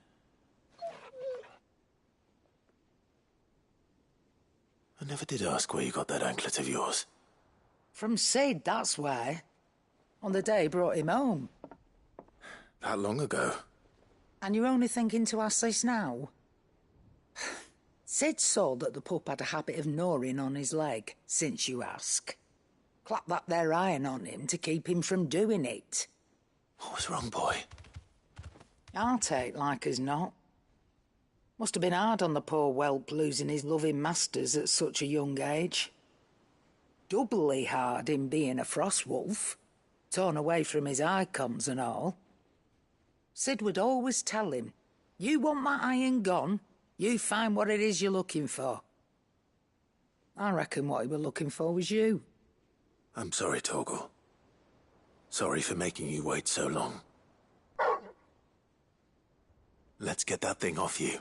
I never did ask where you got that anklet of yours. From Sid, that's why. On the day he brought him home. That long ago? And you're only thinking to ask this now? Sid saw that the pup had a habit of gnawing on his leg, since you ask. Clap that there iron on him to keep him from doing it. What was wrong, boy? I'll take like as not. Must have been hard on the poor whelp losing his loving masters at such a young age. Doubly hard in being a frost wolf, torn away from his icons and all. Sid would always tell him, you want that iron gone, you find what it is you're looking for. I reckon what he were looking for was you. I'm sorry, Torgal. Sorry for making you wait so long. Let's get that thing off you.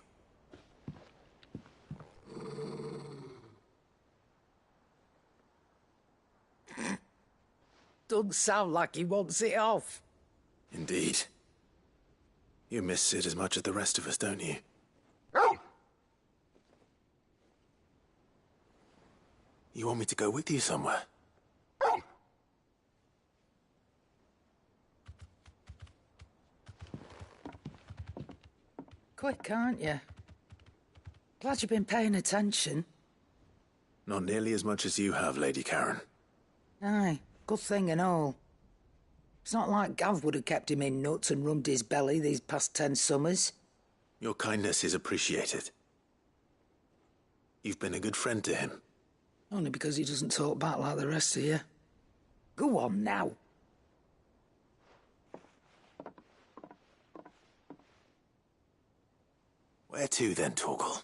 Doesn't sound like he wants it off. Indeed. You miss Sid as much as the rest of us, don't you? You want me to go with you somewhere? Quick, aren't you? Glad you've been paying attention. Not nearly as much as you have, Lady Karen. Aye, good thing and all. It's not like Gav would have kept him in nuts and rubbed his belly these past 10 summers. Your kindness is appreciated. You've been a good friend to him. Only because he doesn't talk back like the rest of you. Go on now. Where to then, Torgal?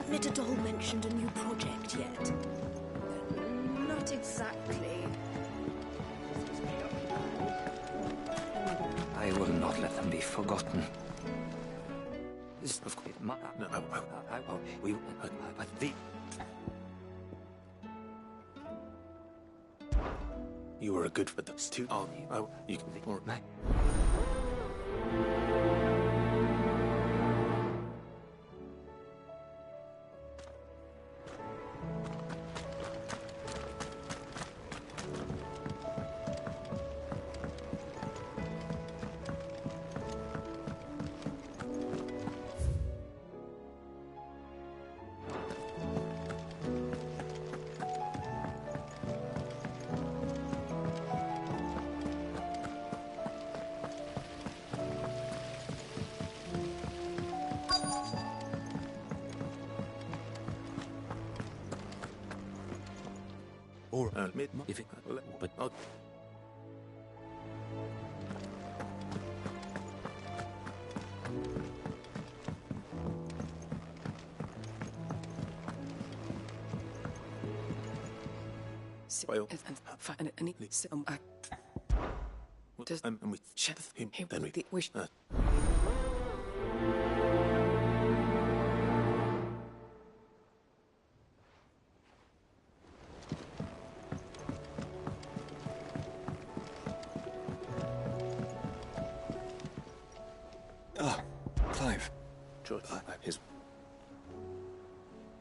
Mitterdol mentioned a new project yet? Not exactly. I will not let them be forgotten. You were a good for this too. You can be more. Or admit if it, but not. Well, find any some and we chat him. Then we wish. Ah, Clive. George, his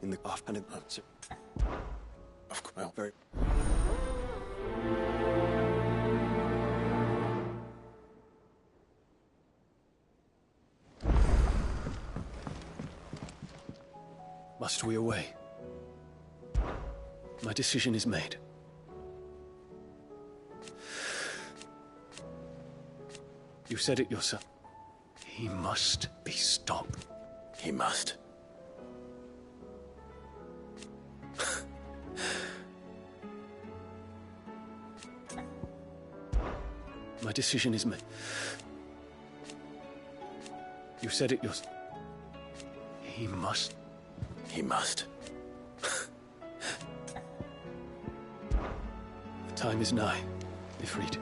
in the off and of course, well, very. Must we away? My decision is made. You said it yourself. He must be stopped. He must. My decision is made. You said it yourself. He must. He must. The time is nigh, Ifrit.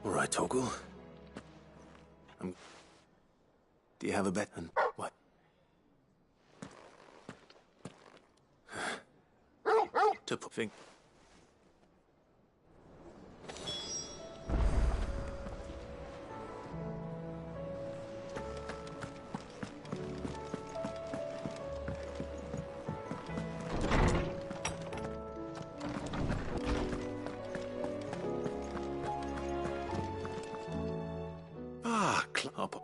All right, Toggle. Do you have a bet? And what? To put thing.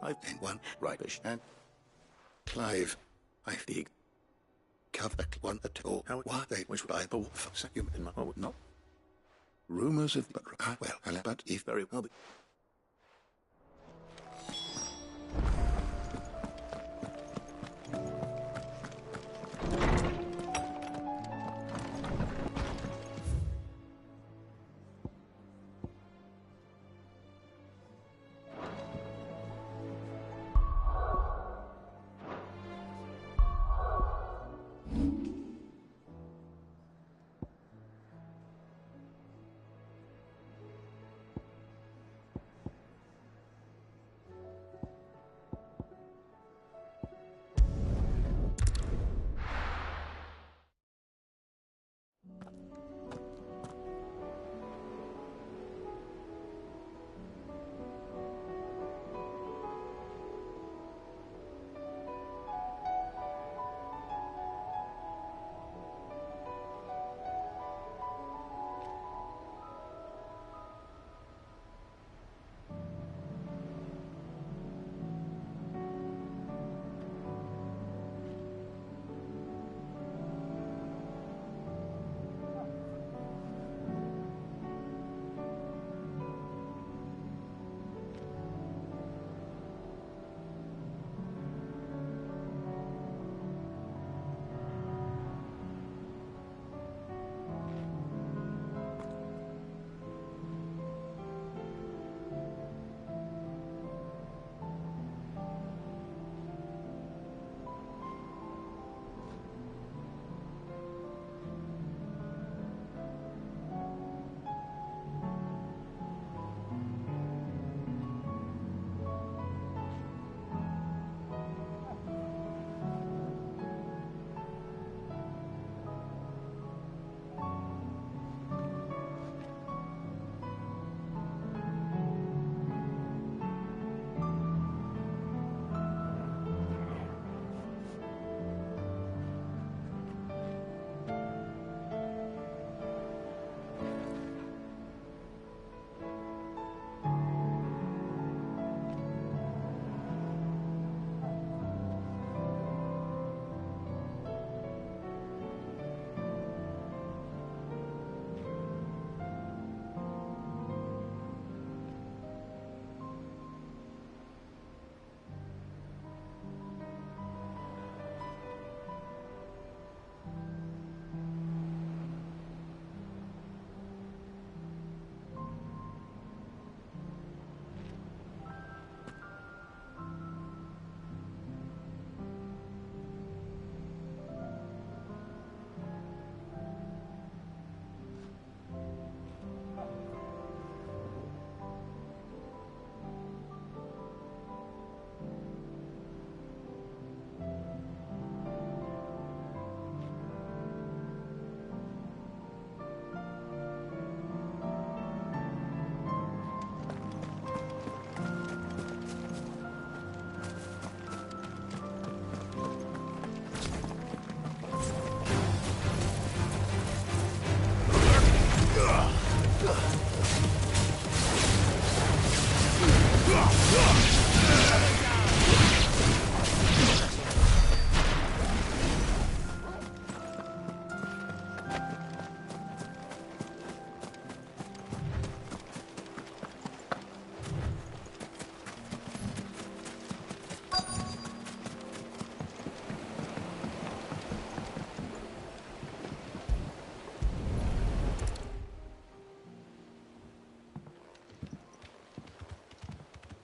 I've been one right and Clive, I think cover one at all. How why they which by the wolf you in my not rumors of but well, but if very well.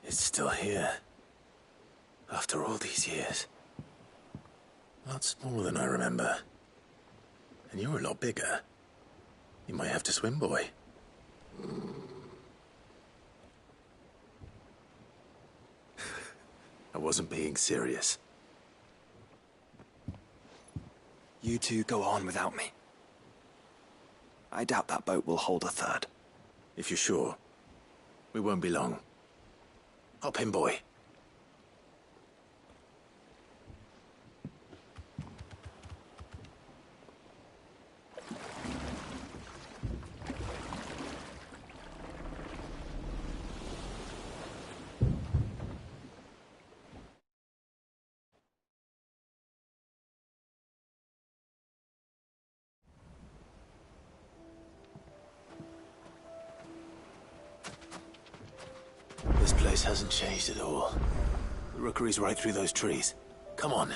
It's still here. After all these years. A lot smaller than I remember. And you're a lot bigger. You might have to swim, boy. I wasn't being serious. You two go on without me. I doubt that boat will hold a third. If you're sure, we won't be long. Hop in, boy. This place hasn't changed at all. The rookery's right through those trees. Come on.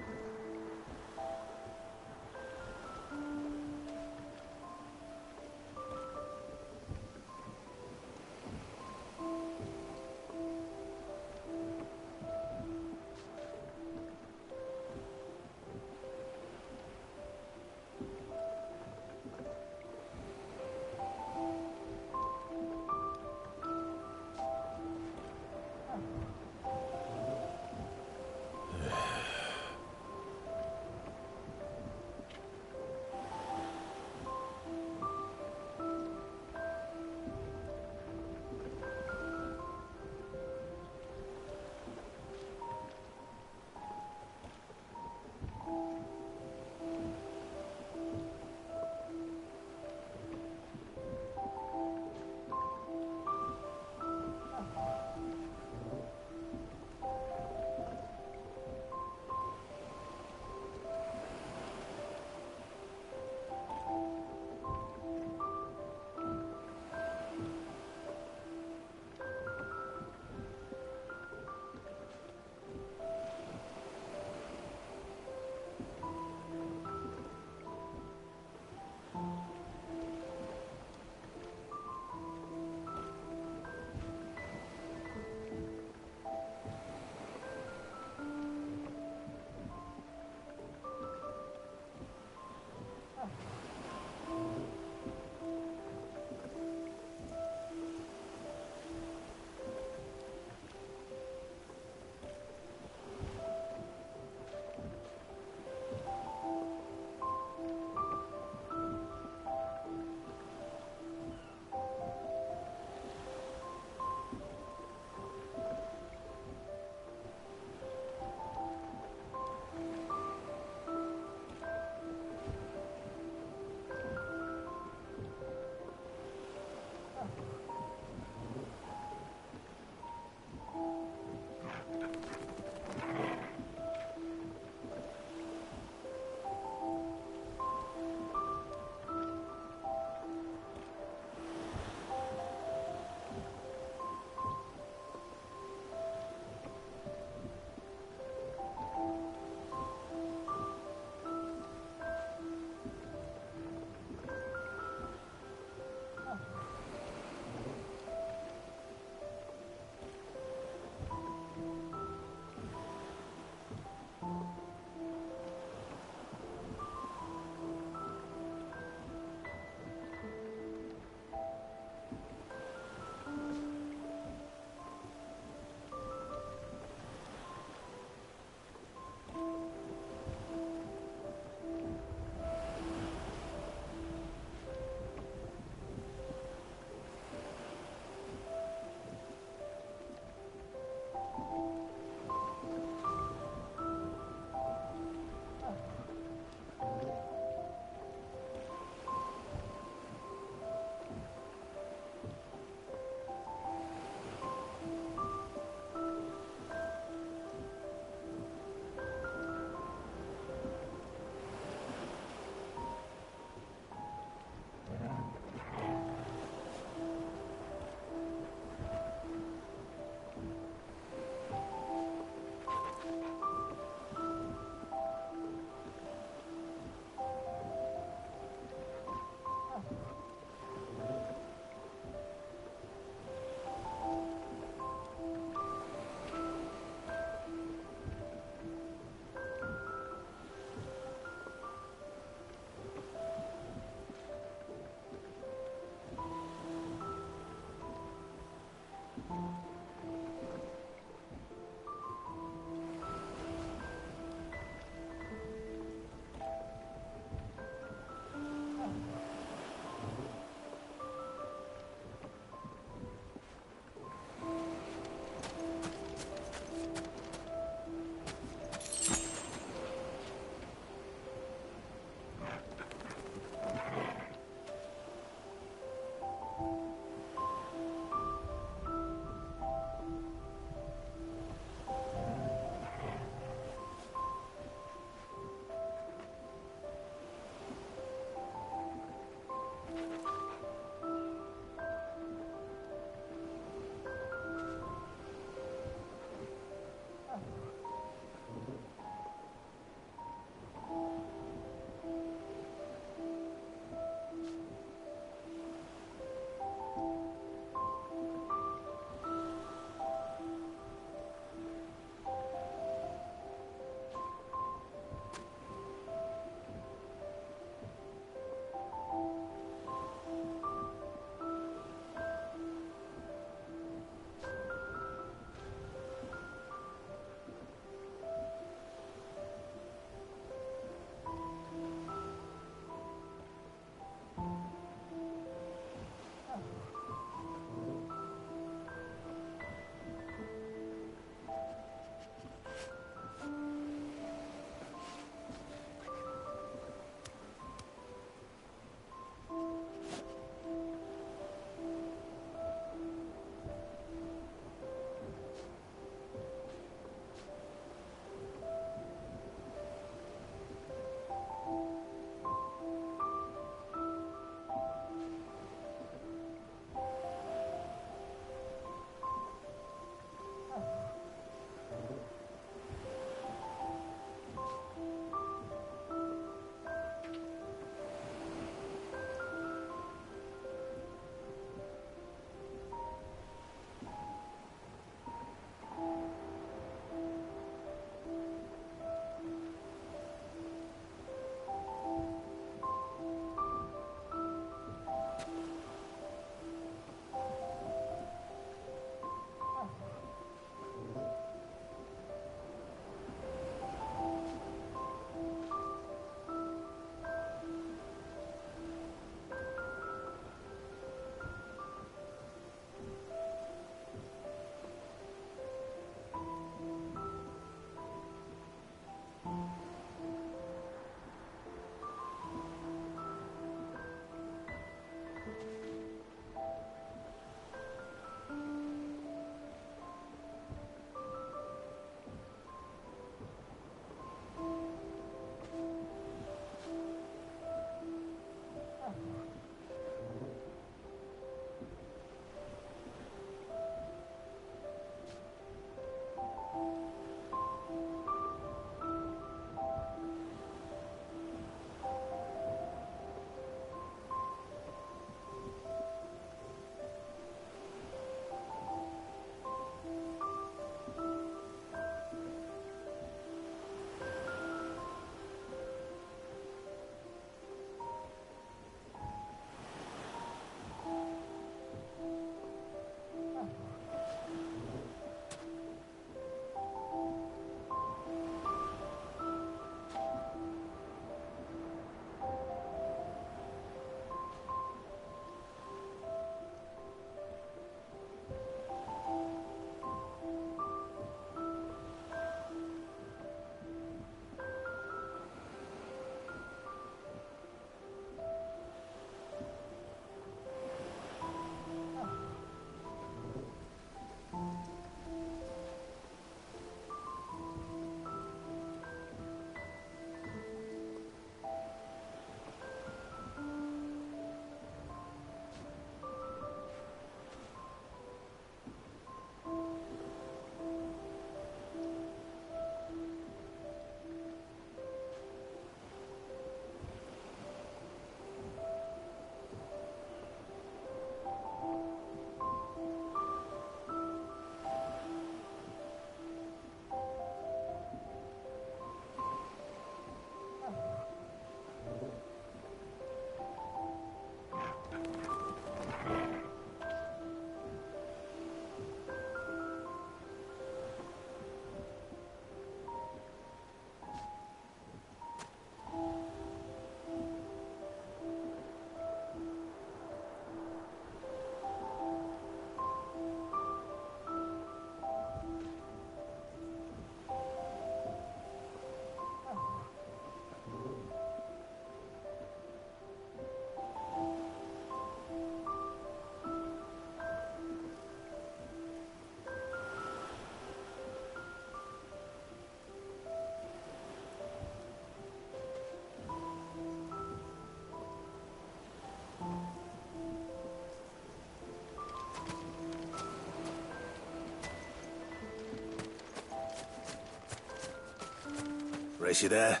Brace you there.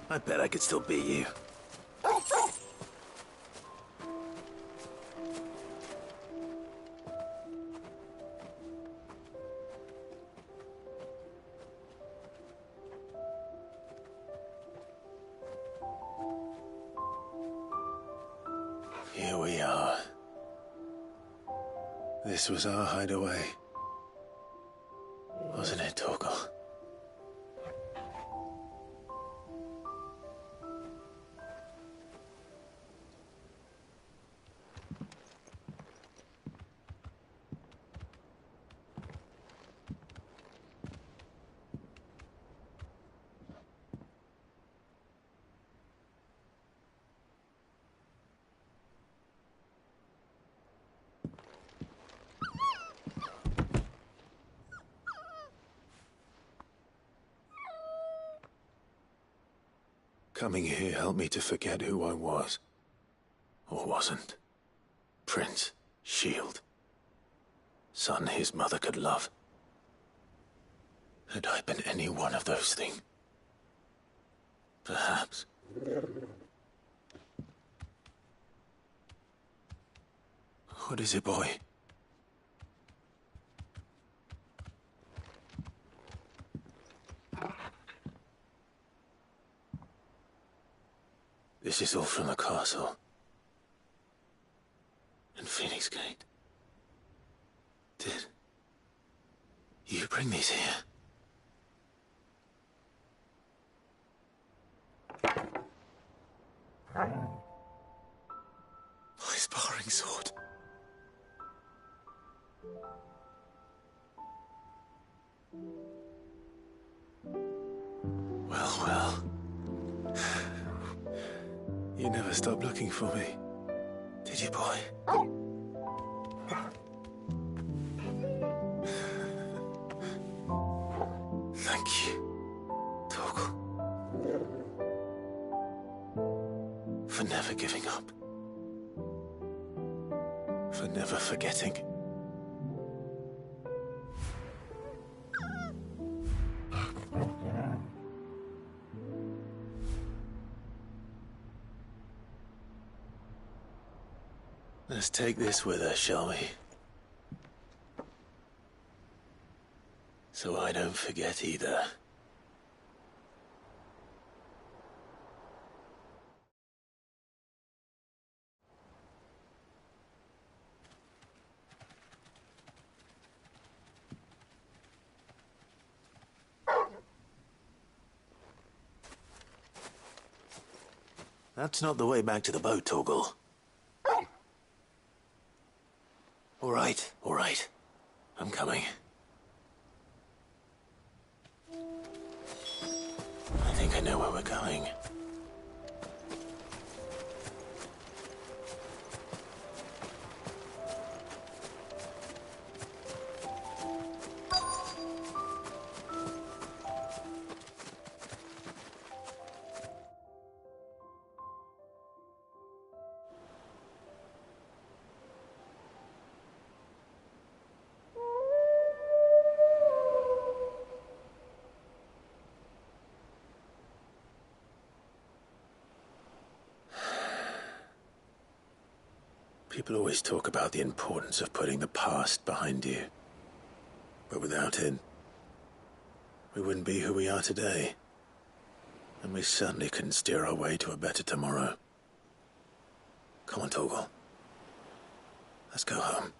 I bet I could still beat you. Here we are. This was our hideaway. Wasn't it, Torgal? Coming here helped me to forget who I was. Or wasn't. Prince, shield. Son his mother could love. Had I been any one of those things? Perhaps. What is it, boy? This is all from the castle. And Phoenix Gate. Did you bring these here? My sparring sword. Well, well. You never stopped looking for me, did you, boy? Thank you, Torgal. For never giving up. For never forgetting. Let's take this with us, shall we? So I don't forget either. That's not the way back to the boat, Torgal. All right. I'm coming. I think I know where we're going. People always talk about the importance of putting the past behind you. But without it, we wouldn't be who we are today. And we certainly couldn't steer our way to a better tomorrow. Come on, Torgal. Let's go home.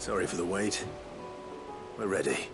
Sorry for the wait. We're ready.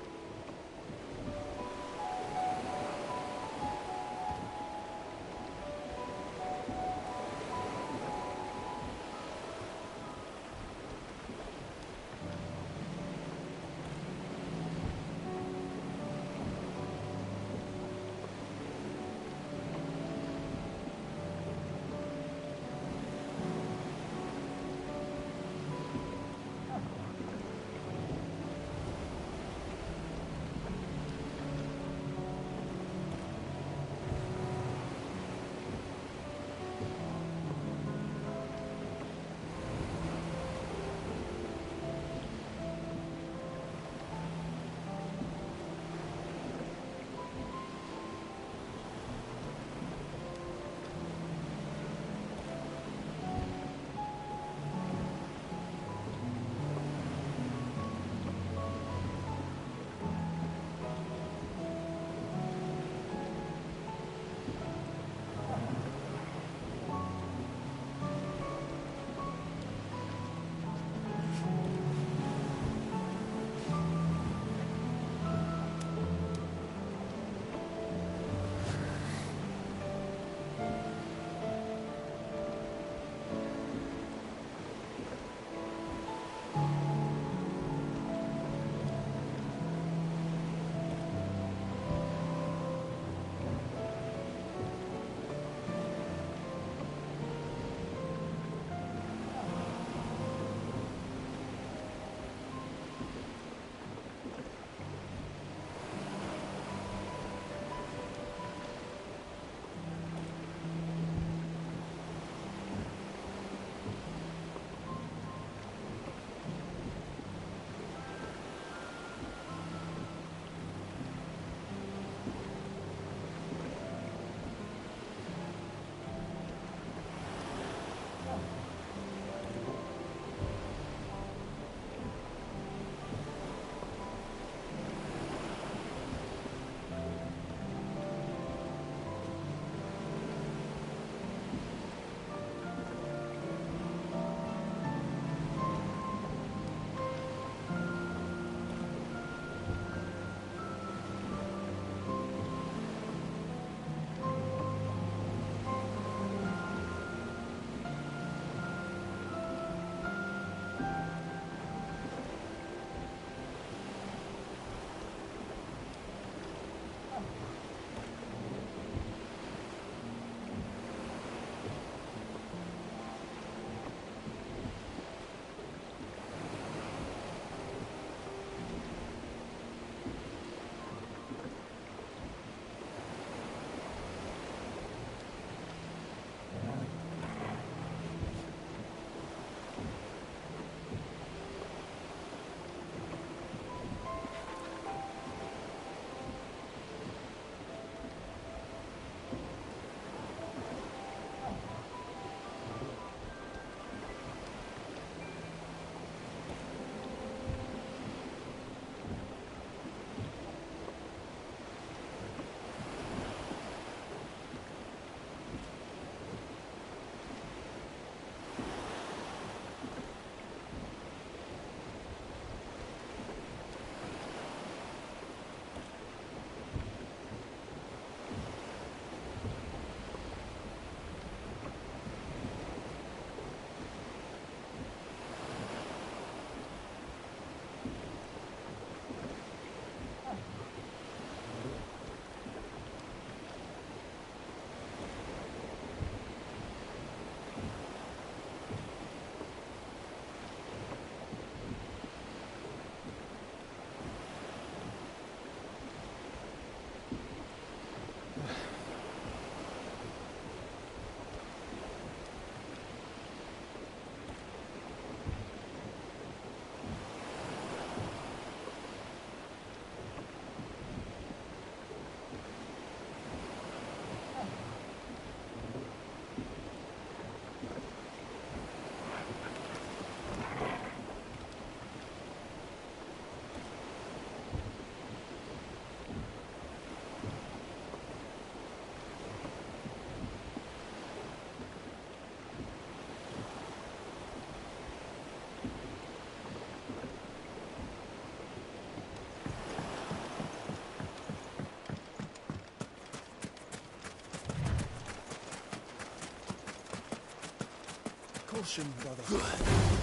Caution, brother.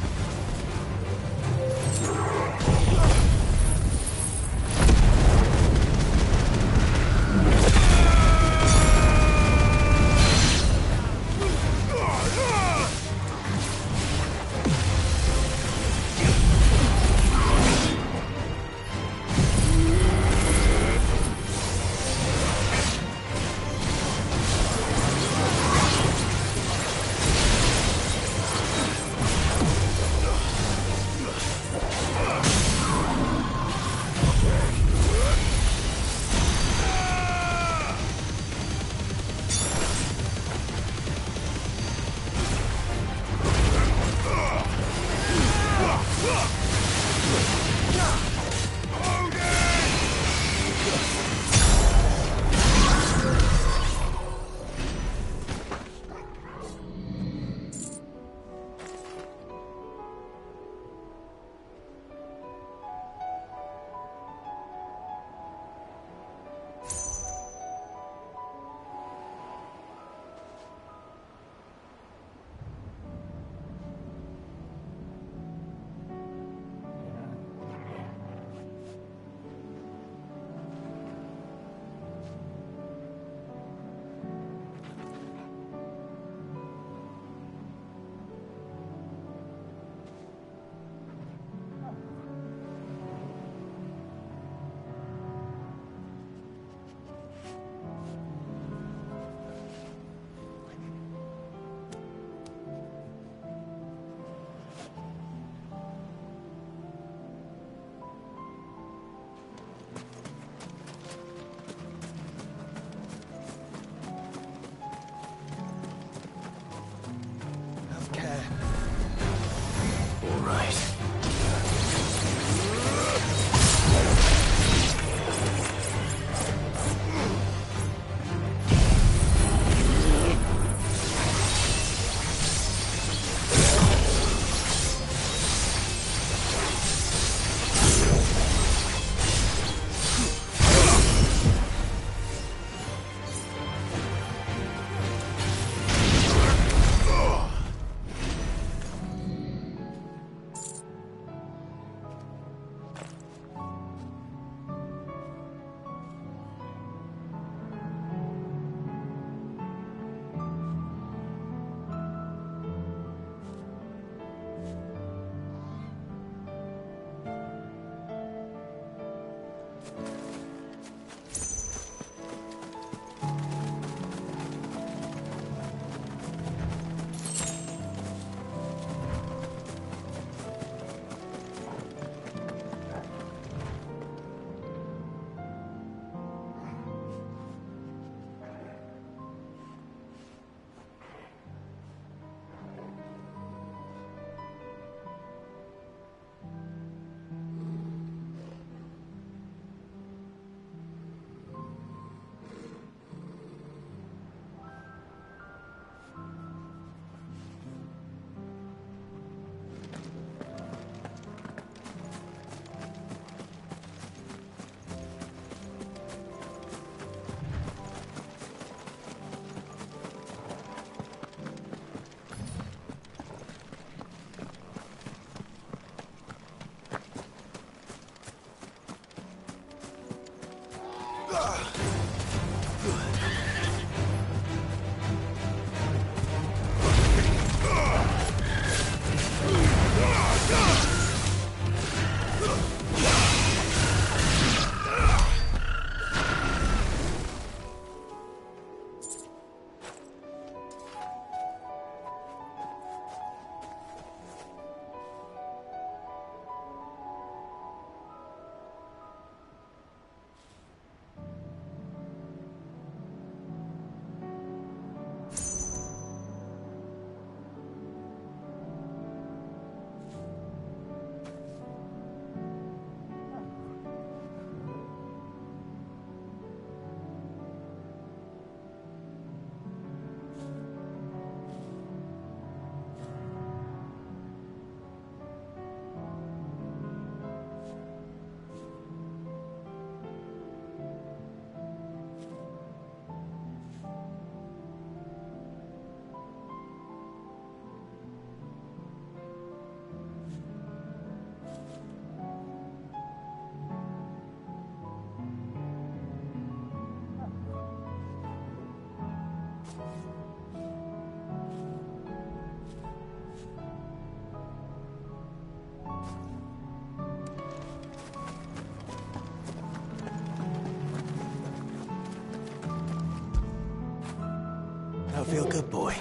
That'll feel good, boy.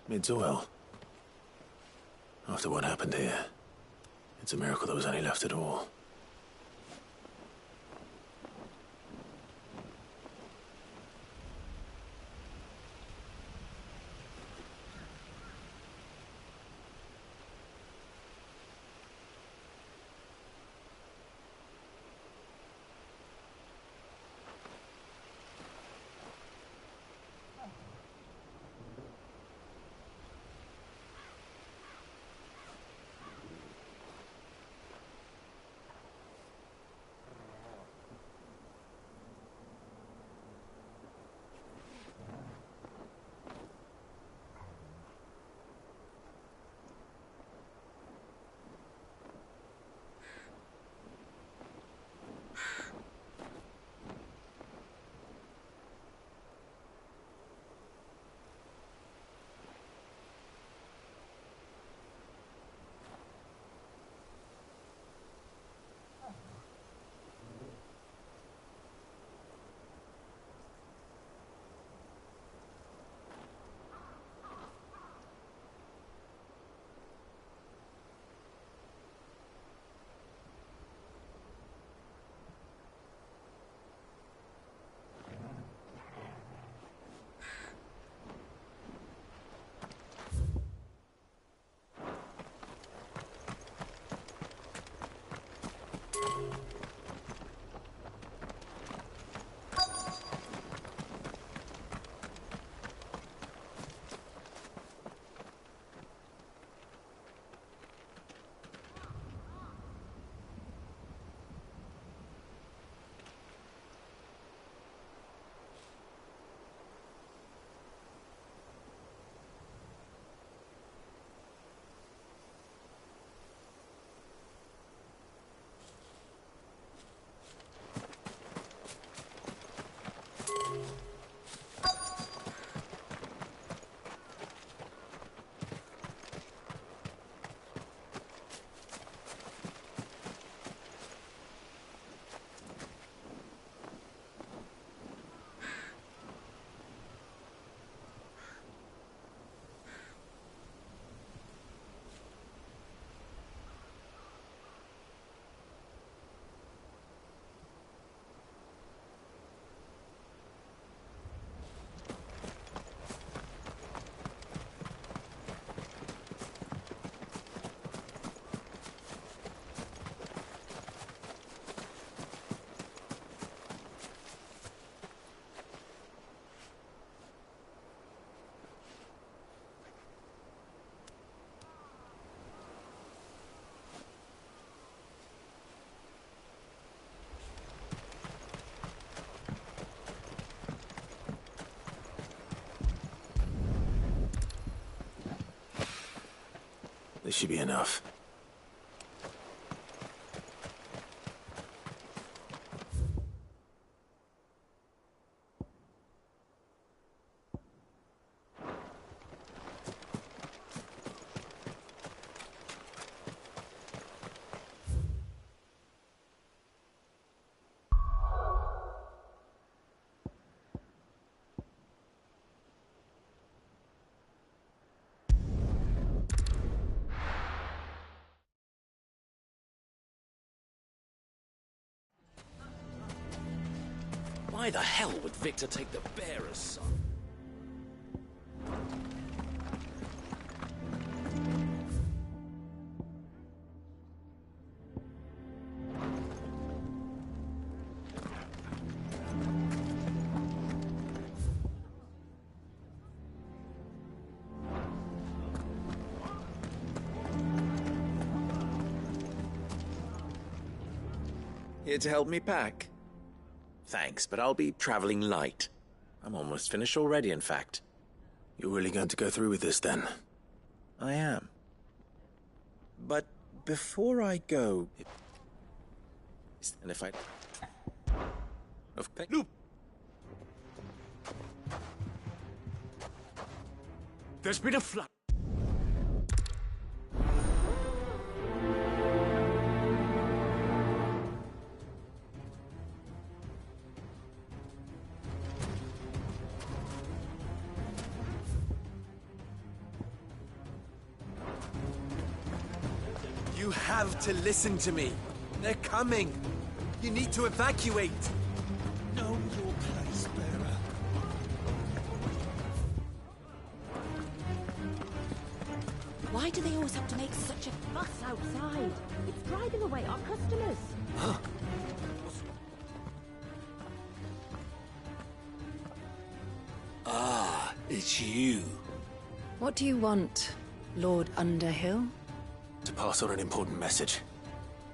Mid's well. After what happened here, it's a miracle there was any left at all. This should be enough. Why the hell would Victor take the bearer's son? Here to help me pack? Thanks, but I'll be traveling light. I'm almost finished already, in fact. You're really going to go through with this, then? I am. But before I go... And if I... Look! There's been a flood. You have to listen to me. They're coming. You need to evacuate. Know your place, bearer. Why do they always have to make such a fuss outside? It's driving away our customers. Ah, it's you. What do you want, Lord Underhill? To pass on an important message.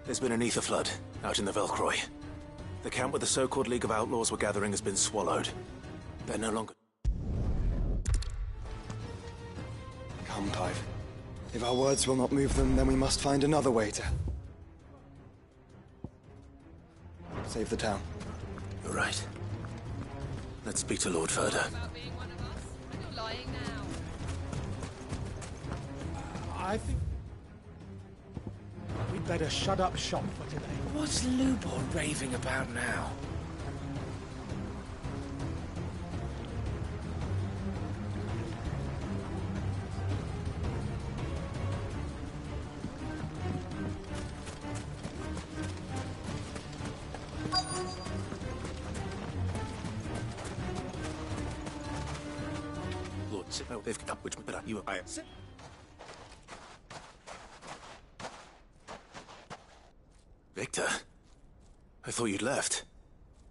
There's been an ether flood out in the Velcroy. The camp where the so-called League of Outlaws were gathering has been swallowed. They're no longer... Come, Clive. If our words will not move them, then we must find another way to... save the town. You're right. Let's speak to Lord Ferda. I think we'd better shut up shop for today. What's Lubor raving about now? Lord, oh, they've come, which better you I Victor, I thought you'd left.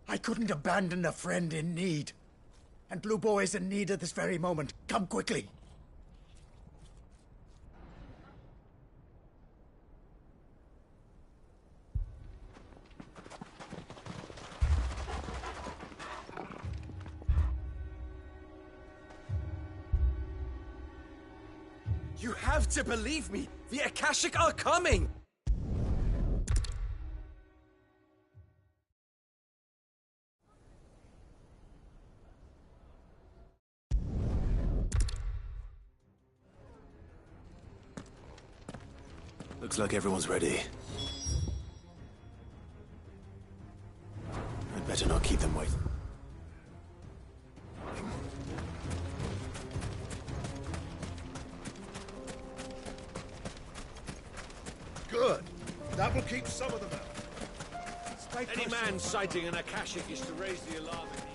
I couldn't abandon a friend in need. And Blue Boy is in need at this very moment. Come quickly. You have to believe me! The Akashic are coming! Looks like everyone's ready. I'd better not keep them waiting. Good. That will keep some of them out. Any man sighting an Akashic is to raise the alarm in the...